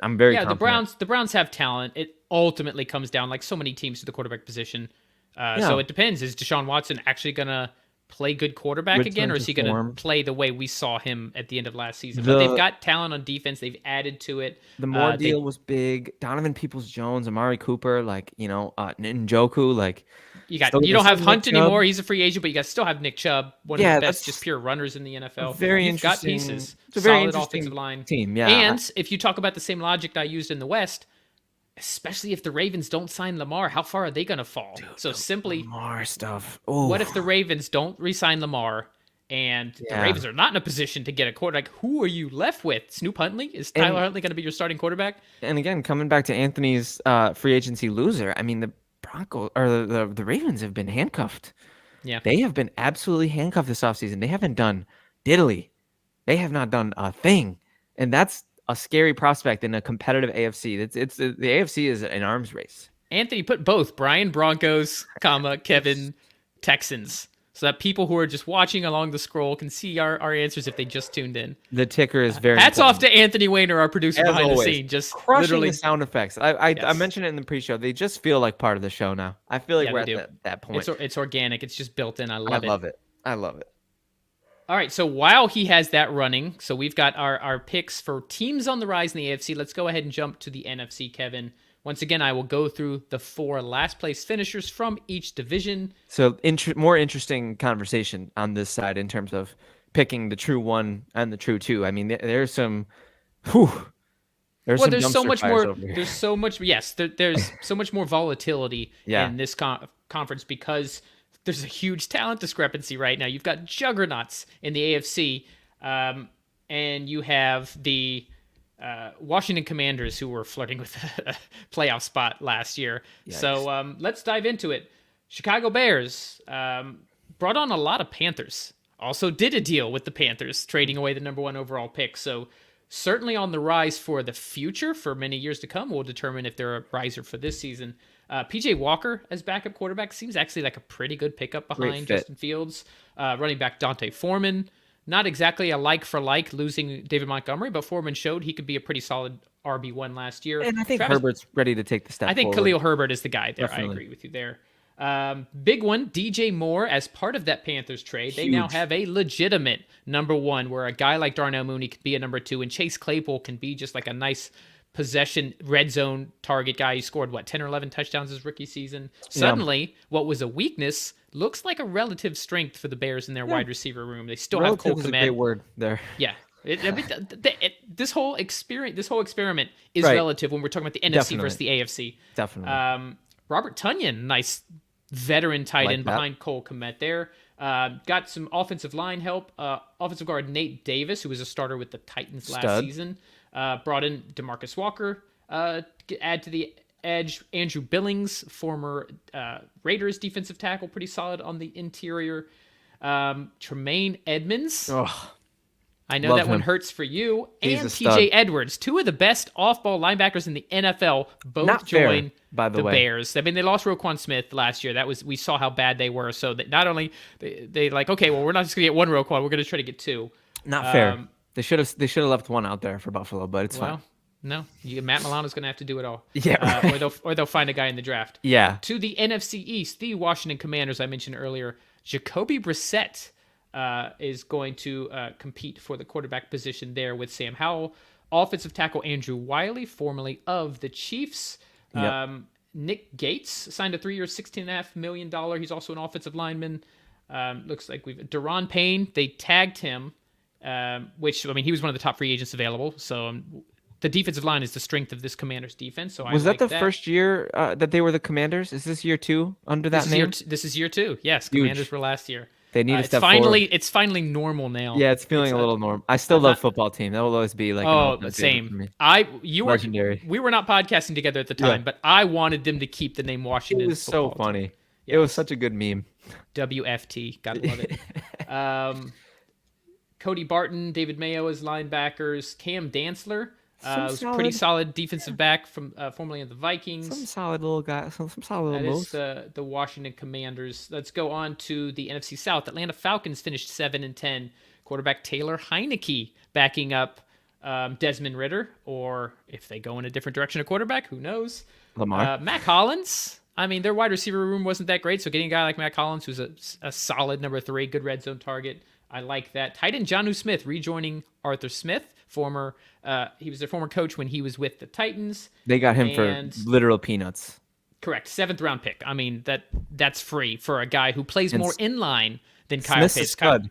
I'm very confident. The Browns have talent. It ultimately comes down, like so many teams, to the quarterback position. So it depends. Is Deshaun Watson actually gonna play good quarterback again, or is he going to play the way we saw him at the end of last season? But they've got talent on defense. They've added to it. The Moore deal was big. Donovan Peoples-Jones, Amari Cooper, Njoku, you don't have Hunt anymore. He's a free agent, but you guys still have Nick Chubb, one of the best just pure runners in the NFL. You've got pieces. It's a very solid interesting offensive line team. Yeah. And if you talk about the same logic I used in the West, especially if the Ravens don't sign Lamar, how far are they going to fall? Lamar stuff. Ooh. What if the Ravens don't re-sign Lamar and the Ravens are not in a position to get a quarterback? Who are you left with? Snoop Huntley? Is Tyler Huntley going to be your starting quarterback? And again, coming back to Anthony's free agency loser, I mean, the Broncos or the Ravens have been handcuffed. Yeah. They have been absolutely handcuffed this offseason. They haven't done diddly. They have not done a thing. And that's a scary prospect in a competitive AFC. It's the AFC is an arms race. Anthony put both Brian Broncos, Kevin Texans, so that people who are just watching along the scroll can see our answers if they just tuned in. The ticker is very hats important. off to Anthony Weiner, our producer behind the scene, just crushing literally the sound effects. I mentioned it in the pre-show. They just feel like part of the show now. I feel like we're at that point. It's organic. It's just built in. I love it. I love it. All right, so while he has that running, so we've got our picks for teams on the rise in the AFC. Let's go ahead and jump to the NFC, Kevin. Once again, I will go through the 4 last place finishers from each division. So more interesting conversation on this side in terms of picking the true 1 and the true 2. I mean, there's some there's so much more. There's so much. Yes, there's so much more volatility in this conference because there's a huge talent discrepancy right now. You've got juggernauts in the AFC, and you have the Washington Commanders, who were flirting with a playoff spot last year. Yikes. So let's dive into it. Chicago Bears brought on a lot of Panthers. Also did a deal with the Panthers, trading away the number 1 overall pick. So certainly on the rise for the future, for many years to come. We'll determine if they're a riser for this season. P.J. Walker as backup quarterback seems actually like a pretty good pickup behind Justin Fields. Running back Dante Foreman, not exactly a like for like, losing David Montgomery, but Foreman showed he could be a pretty solid RB1 last year. And I think Herbert's ready to take the step forward. Khalil Herbert is the guy there. Definitely. I agree with you there. Big one, DJ Moore as part of that Panthers trade. Huge. They now have a legitimate number 1 where a guy like Darnell Mooney could be a number 2 and Chase Claypool can be just like a nice possession red zone target guy. He scored 10 or 11 touchdowns his rookie season. Suddenly, what was a weakness looks like a relative strength for the Bears in their wide receiver room. They still have Cole Kmet. Is a great word there. Yeah. This whole experiment is relative when we're talking about the NFC versus the AFC. Definitely. Robert Tonyan, nice veteran tight end behind Cole Kmet there. Got some offensive line help. Offensive guard Nate Davis, who was a starter with the Titans last season. Brought in DeMarcus Walker, add to the edge. Andrew Billings, former Raiders defensive tackle, pretty solid on the interior. Tremaine Edmonds. I know that one hurts for you. And TJ Edwards, 2 of the best off-ball linebackers in the NFL, both joined the Bears. I mean, they lost Roquan Smith last year. We saw how bad they were. So that not only they like, okay, well, we're not just gonna get 1 Roquan, we're gonna try to get 2. Not fair. They should have left 1 out there for Buffalo, but it's fine. No, Matt Milano's going to have to do it all. Yeah, right. Or they'll find a guy in the draft. Yeah. To the NFC East, the Washington Commanders I mentioned earlier, Jacoby Brissett is going to compete for the quarterback position there with Sam Howell. Offensive tackle Andrew Wiley, formerly of the Chiefs. Nick Gates signed a 3-year, $16.5 million. He's also an offensive lineman. Looks like Daron Payne, they tagged him. Which, I mean, he was one of the top free agents available. So the defensive line is the strength of this Commander's defense. So was that the first year that they were the Commanders? Is this year 2 under that name? This is year 2. Yes, Huge. Commanders were last year. They need to step forward. It's finally normal now. Yeah, it's feeling a little normal. I still love football team. That will always be like same. Legendary. We were not podcasting together at the time, but I wanted them to keep the name Washington. It was so funny. Yes. It was such a good meme. WFT, gotta love it. Cody Barton, David Mayo as linebackers. Cam Dantzler, Was pretty solid defensive back from formerly in the Vikings. Some solid little guy. Some solid little moves. That is the Washington Commanders. Let's go on to the NFC South. Atlanta Falcons finished 7-10. Quarterback Taylor Heineke backing up Desmond Ridder, or if they go in a different direction of quarterback, who knows? Lamar. Matt Collins. I mean, their wide receiver room wasn't that great, so getting a guy like Matt Collins, who's a solid number 3, good red zone target, I like that. Tight end Jonnu Smith rejoining Arthur Smith, he was their former coach when he was with the Titans. They got him for literal peanuts. Correct, 7th round pick. I mean, that's free for a guy who plays more inline than Kyle Smith's Pitts. A stud.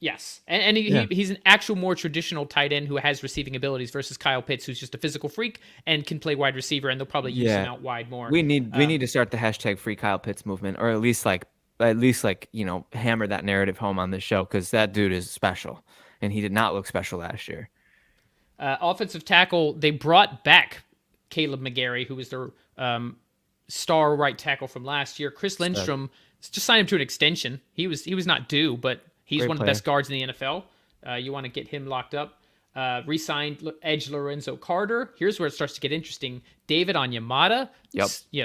Yes, and he's an actual more traditional tight end who has receiving abilities versus Kyle Pitts, who's just a physical freak and can play wide receiver, and they'll probably use him out wide more. We need to start the hashtag free Kyle Pitts movement, or at least hammer that narrative home on this show, because that dude is special, and he did not look special last year. Offensive tackle, they brought back Caleb McGarry, who was their star right tackle from last year. Chris Lindstrom just signed him to an extension. He was not due, but he's one of the best guards in the NFL. You want to get him locked up. Re-signed edge Lorenzo Carter. Here's where it starts to get interesting. David Onyemata,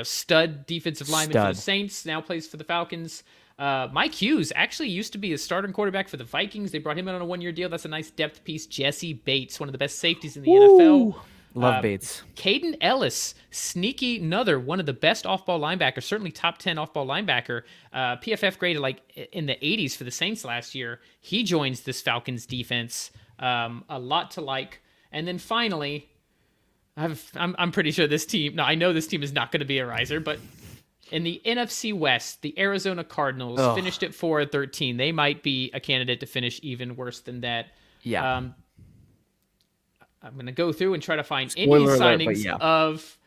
stud defensive lineman for the Saints, now plays for the Falcons. Mike Hughes actually used to be a starting quarterback for the Vikings. They brought him in on a 1-year deal. That's a nice depth piece. Jesse Bates, one of the best safeties in the NFL. Love Bates. Caden Ellis, sneaky, one of the best off-ball linebackers, certainly top 10 off-ball linebacker. PFF graded in the 80s for the Saints last year. He joins this Falcons defense. A lot to like. And then finally, I'm pretty sure this team. No, I know this team is not going to be a riser, but in the NFC West, the Arizona Cardinals finished at 4-13. They might be a candidate to finish even worse than that. Yeah. I'm going to go through and try to find signings of.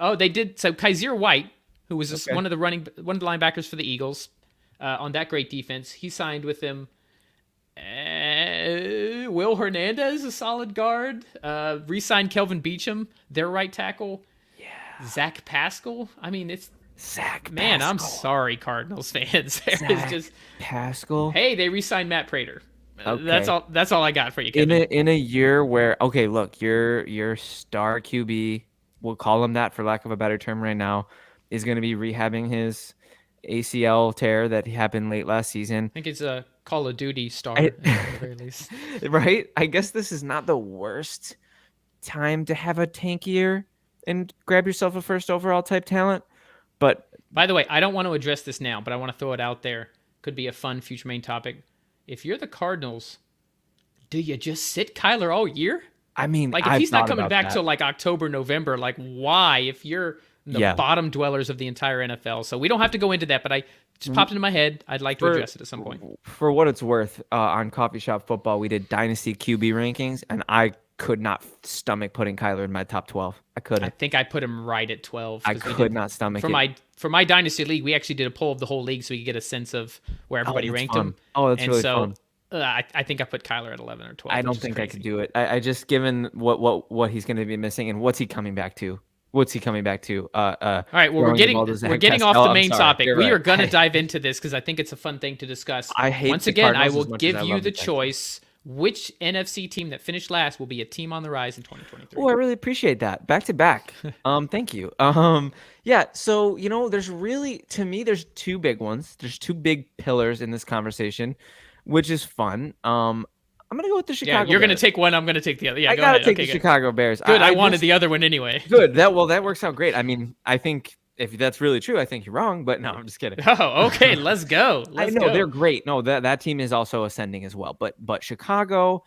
Oh, they did. So Kaiser White, who was one of the linebackers for the Eagles, on that great defense, he signed with them. Will Hernandez, a solid guard. Re-signed Kelvin Beachum, their right tackle. Yeah. Zach Pascal. I mean, it's Zach. Man, Pascal. I'm sorry, Cardinals fans. Pascal. Hey, they re-signed Matt Prater. Okay. That's all I got for you, Kevin. In a year where look, your star QB, we'll call him that for lack of a better term right now, is going to be rehabbing his ACL tear that happened late last season. I think it's a Call of Duty star at the very least. Right? I guess this is not the worst time to have a tank year and grab yourself a first overall type talent. But by the way, I don't want to address this now, but I want to throw it out there. Could be a fun future main topic. If you're the Cardinals, do you just sit Kyler all year? I mean, if he's not coming back till October, November, why? If you're the bottom dwellers of the entire NFL. So we don't have to go into that, but I just popped into my head. I'd like to address it at some point. For what it's worth, on Coffee Shop Football, we did Dynasty QB rankings, and I could not stomach putting Kyler in my top 12. I couldn't. I think I put him right at 12. I could not stomach it. For my Dynasty League, we actually did a poll of the whole league so we could get a sense of where everybody ranked him. Oh, that's really fun. I think I put Kyler at 11 or 12. I don't think I could do it. I just, given what he's going to be missing and what's he coming back to? All right, well, we're getting off the main topic. We are going to dive into this because I think it's a fun thing to discuss. Once again, I will give you the choice. Which NFC team that finished last will be a team on the rise in 2023? Oh, I really appreciate that. Back to back. Thank you. Yeah. So, there's two big ones. There's two big pillars in this conversation, which is fun. I'm going to go with the Chicago Bears. You're going to take one. I'm going to take the other. Yeah, I got to take the Chicago Bears. Good. I wanted the other one anyway. Good. That works out great. I mean, I think if that's really true, I think you're wrong, but no, I'm just kidding. Oh, okay. Let's go. I know they're great. No, that team is also ascending as well. But Chicago,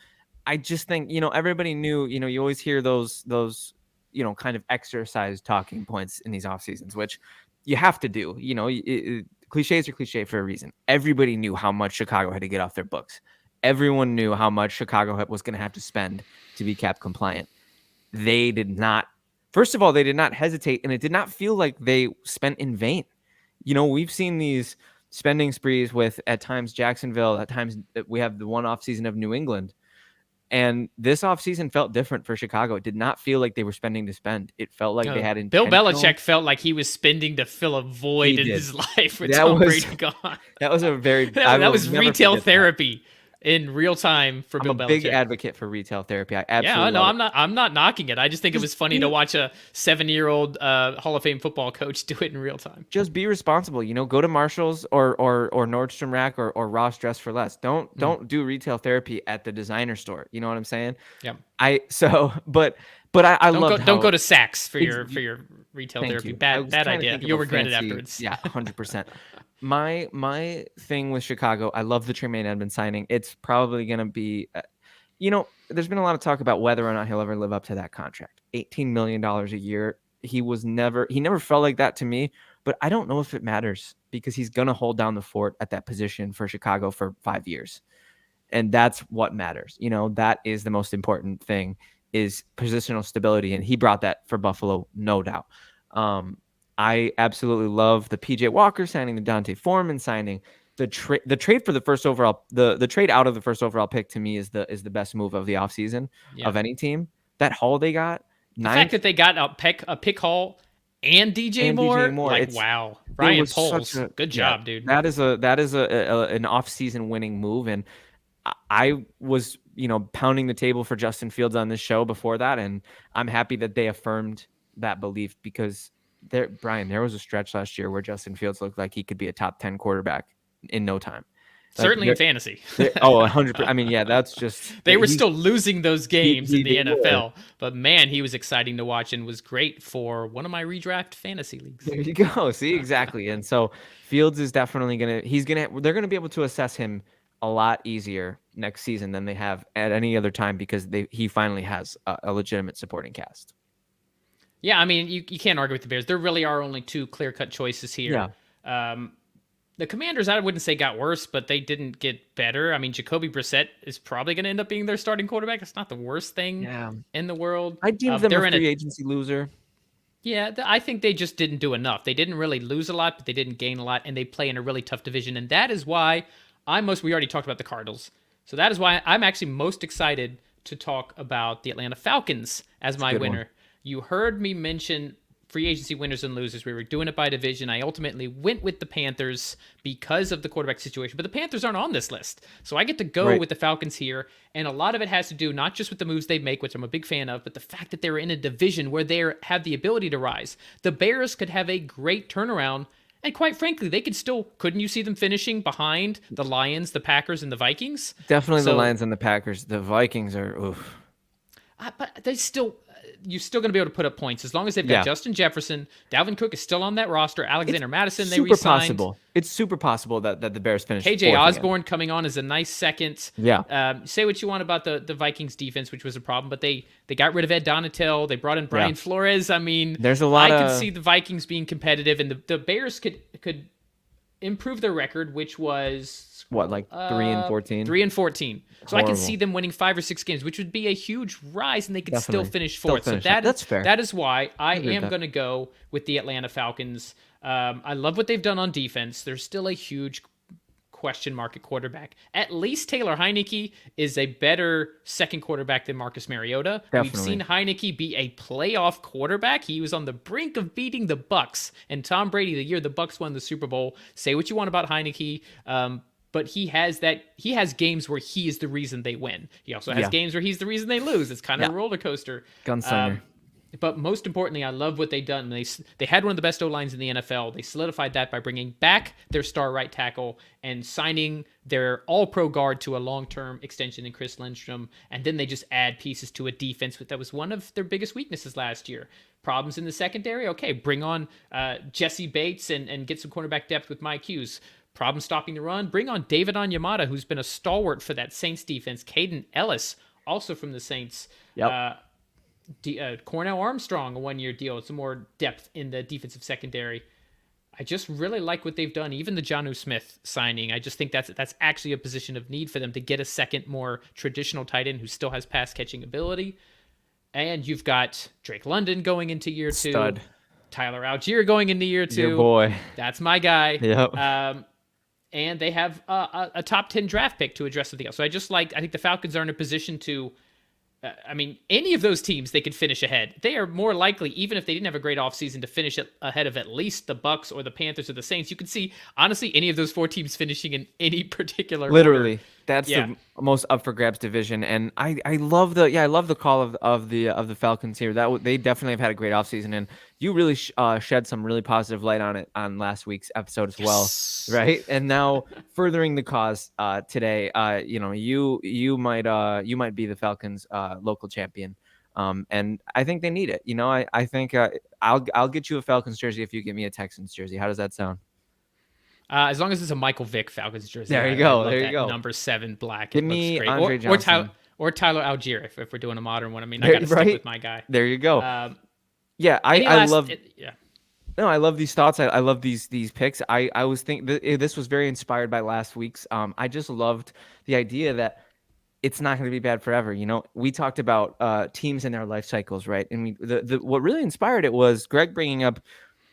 I just think, everybody knew, you always hear those kind of exercise talking points in these off seasons, which you have to do. Cliches are cliche for a reason. Everybody knew how much Chicago had to get off their books. Everyone knew how much Chicago was going to have to spend to be cap compliant. They did not. First of all, they did not hesitate, and it did not feel like they spent in vain. We've seen these spending sprees with, at times, Jacksonville. At times, we have the one offseason of New England. And this offseason felt different for Chicago. It did not feel like they were spending to spend. It felt like they had intentional. Bill Belichick felt like he was spending to fill a void in his life with Tom Brady gone. That was a very... that was retail therapy. in real time for Bill Belichick. I'm a big advocate for retail therapy. I absolutely love it. I'm not knocking it. I just think it was funny to watch a 7-year-old Hall of Fame football coach do it in real time. Just be responsible. Go to Marshall's or Nordstrom Rack or Ross Dress for Less. Don't do retail therapy at the designer store. You know what I'm saying? Yeah. But I love. Don't go to Saks for your retail therapy. You. Bad idea. You'll regret it afterwards. Yeah, 100%. My thing with Chicago, I love the Tremaine Edmonds signing. It's probably going to be, there's been a lot of talk about whether or not he'll ever live up to that contract. $18 million a year. He never felt like that to me, but I don't know if it matters because he's going to hold down the fort at that position for Chicago for 5 years. And that's what matters. That is the most important thing is positional stability. And he brought that for Buffalo, no doubt. I absolutely love the PJ Walker signing, the Dante Foreman signing, the trade for the first overall, the trade out of the first overall pick to me is the best move of the offseason of any team. That haul they got, the fact that they got a pick haul and DJ Moore, wow. Ryan Poles, good job, dude. That is an offseason winning move, and I was pounding the table for Justin Fields on this show before that, and I'm happy that they affirmed that belief because. Brian, there was a stretch last year where Justin Fields looked like he could be a top 10 quarterback in no time. Certainly in fantasy. 100%. I mean, yeah, that's just... They were still losing those games in the NFL. But, man, he was exciting to watch and was great for one of my redraft fantasy leagues. There you go. See, exactly. And so Fields is definitely going to... They're going to be able to assess him a lot easier next season than they have at any other time because he finally has a legitimate supporting cast. Yeah, I mean, you can't argue with the Bears. There really are only two clear-cut choices here. Yeah. The Commanders, I wouldn't say got worse, but they didn't get better. I mean, Jacoby Brissett is probably going to end up being their starting quarterback. It's not the worst thing in the world. I deem them a free agency loser. Yeah, I think they just didn't do enough. They didn't really lose a lot, but they didn't gain a lot, and they play in a really tough division. And that is why we already talked about the Cardinals. So that is why I'm actually most excited to talk about the Atlanta Falcons as my winner. You heard me mention free agency winners and losers. We were doing it by division. I ultimately went with the Panthers because of the quarterback situation, but the Panthers aren't on this list. So I get to go with the Falcons here. And a lot of it has to do not just with the moves they make, which I'm a big fan of, but the fact that they're in a division where they have the ability to rise. The Bears could have a great turnaround. And quite frankly, they could still, couldn't you see them finishing behind the Lions, the Packers, and the Vikings? Definitely the Lions and the Packers. The Vikings are, oof. But you're still going to be able to put up points as long as they've got Justin Jefferson. Dalvin Cook is still on that roster. Alexander Madison, they re-signed. It's super possible that the Bears finish. KJ Osborne coming on as a nice second. Yeah. Say what you want about the Vikings defense, which was a problem, but they got rid of Ed Donatel. They brought in Brian Flores. I mean, there's a lot. I could see the Vikings being competitive, and the Bears could improve their record, which was. What, like 3-14? 3-14. So I can see them winning 5 or 6 games, which would be a huge rise, and they could still finish fourth. So that's fair. That is why I am going to go with the Atlanta Falcons. I love what they've done on defense. There's still a huge question mark at quarterback. At least Taylor Heineke is a better second quarterback than Marcus Mariota. Definitely. We've seen Heineke be a playoff quarterback. He was on the brink of beating the Bucs and Tom Brady the year the Bucs won the Super Bowl. Say what you want about Heineke. But he has games where he is the reason they win. He also has games where he's the reason they lose. It's kind of a roller coaster. Gunslinger. But most importantly, I love what they've done. They had one of the best O-lines in the NFL. They solidified that by bringing back their star right tackle and signing their all-pro guard to a long-term extension in Chris Lindstrom. And then they just add pieces to a defense that was one of their biggest weaknesses last year. Problems in the secondary? Okay, bring on Jesse Bates and get some cornerback depth with Mike Hughes. Problem stopping the run? Bring on David Onyemata, who's been a stalwart for that Saints defense. Caden Ellis, also from the Saints. Cornell Armstrong, a 1-year deal. It's some more depth in the defensive secondary. I just really like what they've done. Even the Jonnu Smith signing, I just think that's actually a position of need for them to get a second, more traditional tight end who still has pass-catching ability. And you've got Drake London going into year 2. Stud. Tyler Algier going into year 2. Your boy. That's my guy. Yep. And they have a top 10 draft pick to address the deal. So I think the Falcons are in a position to, any of those teams, they could finish ahead. They are more likely, even if they didn't have a great offseason, to finish ahead of at least the Bucs or the Panthers or the Saints. You could see, honestly, any of those 4 teams finishing in any particular Literally. order. That's the most up for grabs division, and I love the call of the Falcons here. They definitely have had a great offseason, and you really shed some really positive light on it on last week's episode as well, right? And now furthering the cause today, you might be the Falcons local champion, and I think they need it. I think I'll get you a Falcons jersey if you get me a Texans jersey. How does that sound? As long as it's a Michael Vick Falcons jersey. There you go. There you go. Number 7 black. Give me Andre Johnson. Or Tyler Algier if we're doing a modern one. I mean, I got to stick with my guy. There you go. I love these thoughts. I love these picks. I was thinking this was very inspired by last week's. I just loved the idea that it's not going to be bad forever. We talked about teams in their life cycles, right? And what really inspired it was Greg bringing up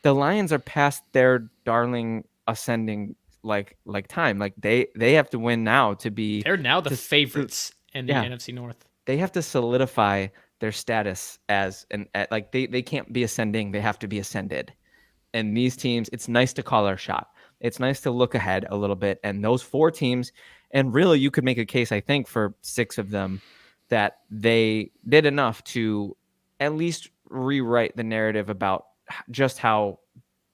the Lions are past their darling ascending like time. Like they have to win now to be. They're now the favorites in the NFC North. They have to solidify their status as they can't be ascending. They have to be ascended. And these teams, it's nice to call our shot. It's nice to look ahead a little bit. And those 4 teams, and really you could make a case, I think, for 6 of them that they did enough to at least rewrite the narrative about just how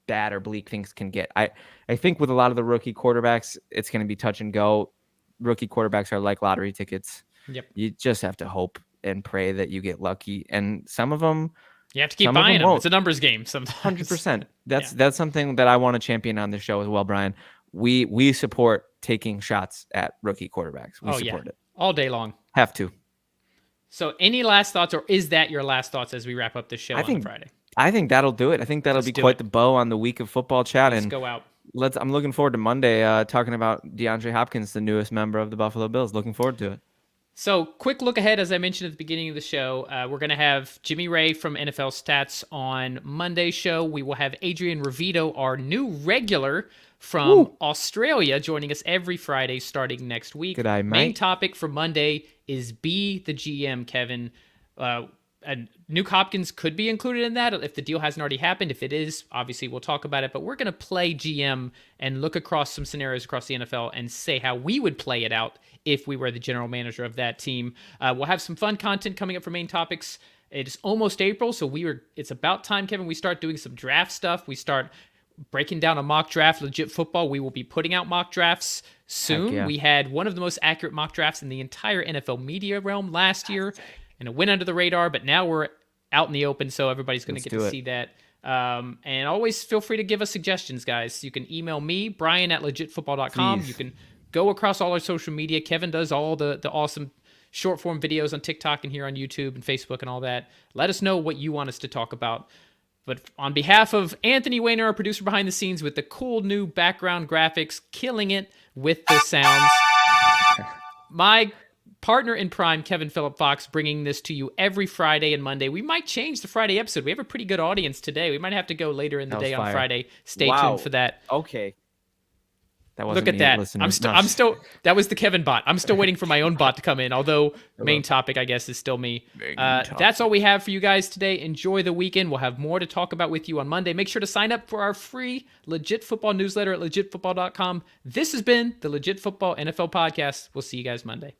bad or bleak things can get. I think with a lot of the rookie quarterbacks, it's going to be touch and go. Rookie quarterbacks are like lottery tickets. Yep. You just have to hope and pray that you get lucky. And some of them, you have to keep buying them. It's a numbers game sometimes. 100%. That's something that I want to champion on this show as well, Brian. We support taking shots at rookie quarterbacks. We support it all day long. Have to. So any last thoughts, or is that your last thoughts as we wrap up this show on Friday? I think that'll do it. I think that'll be quite the bow on the week of football chat. Let's go out. I'm looking forward to Monday talking about DeAndre Hopkins, the newest member of the Buffalo Bills. Looking forward to it. So quick look ahead, as I mentioned at the beginning of the show, we're going to have Jimmy Ray from NFL Stats on Monday's show. We will have Adrian Revito, our new regular from Australia, joining us every Friday starting next week. Good eye, mate. Main topic for Monday is Be the GM, Kevin. Nuke Hopkins could be included in that if the deal hasn't already happened. If it is, obviously we'll talk about it, but we're going to play GM and look across some scenarios across the NFL and say how we would play it out if we were the general manager of that team. We'll have some fun content coming up for main topics. It's almost April, so it's about time, Kevin, we start doing some draft stuff. We start breaking down a mock draft, legit football. We will be putting out mock drafts soon. Yeah. We had one of the most accurate mock drafts in the entire NFL media realm last year, and it went under the radar, but now we're out in the open, so everybody's going to get to see that. And always feel free to give us suggestions, guys. You can email me, Brian at legitfootball.com. You can go across all our social media. Kevin does all the awesome short form videos on TikTok and here on YouTube and Facebook and all that. Let us know what you want us to talk about. But on behalf of Anthony Wayner, our producer behind the scenes with the cool new background graphics, killing it with the sounds, my partner in prime, Kevin Phillip Fox, bringing this to you every Friday and Monday. We might change the Friday episode. We have a pretty good audience today. We might have to go later in the day on Friday. Stay tuned for that. Okay. That wasn't Look at that. I'm still. That was the Kevin bot. I'm still waiting for my own bot to come in. Although main topic, I guess, is still me. That's all we have for you guys today. Enjoy the weekend. We'll have more to talk about with you on Monday. Make sure to sign up for our free Legit Football newsletter at legitfootball.com. This has been the Legit Football NFL podcast. We'll see you guys Monday.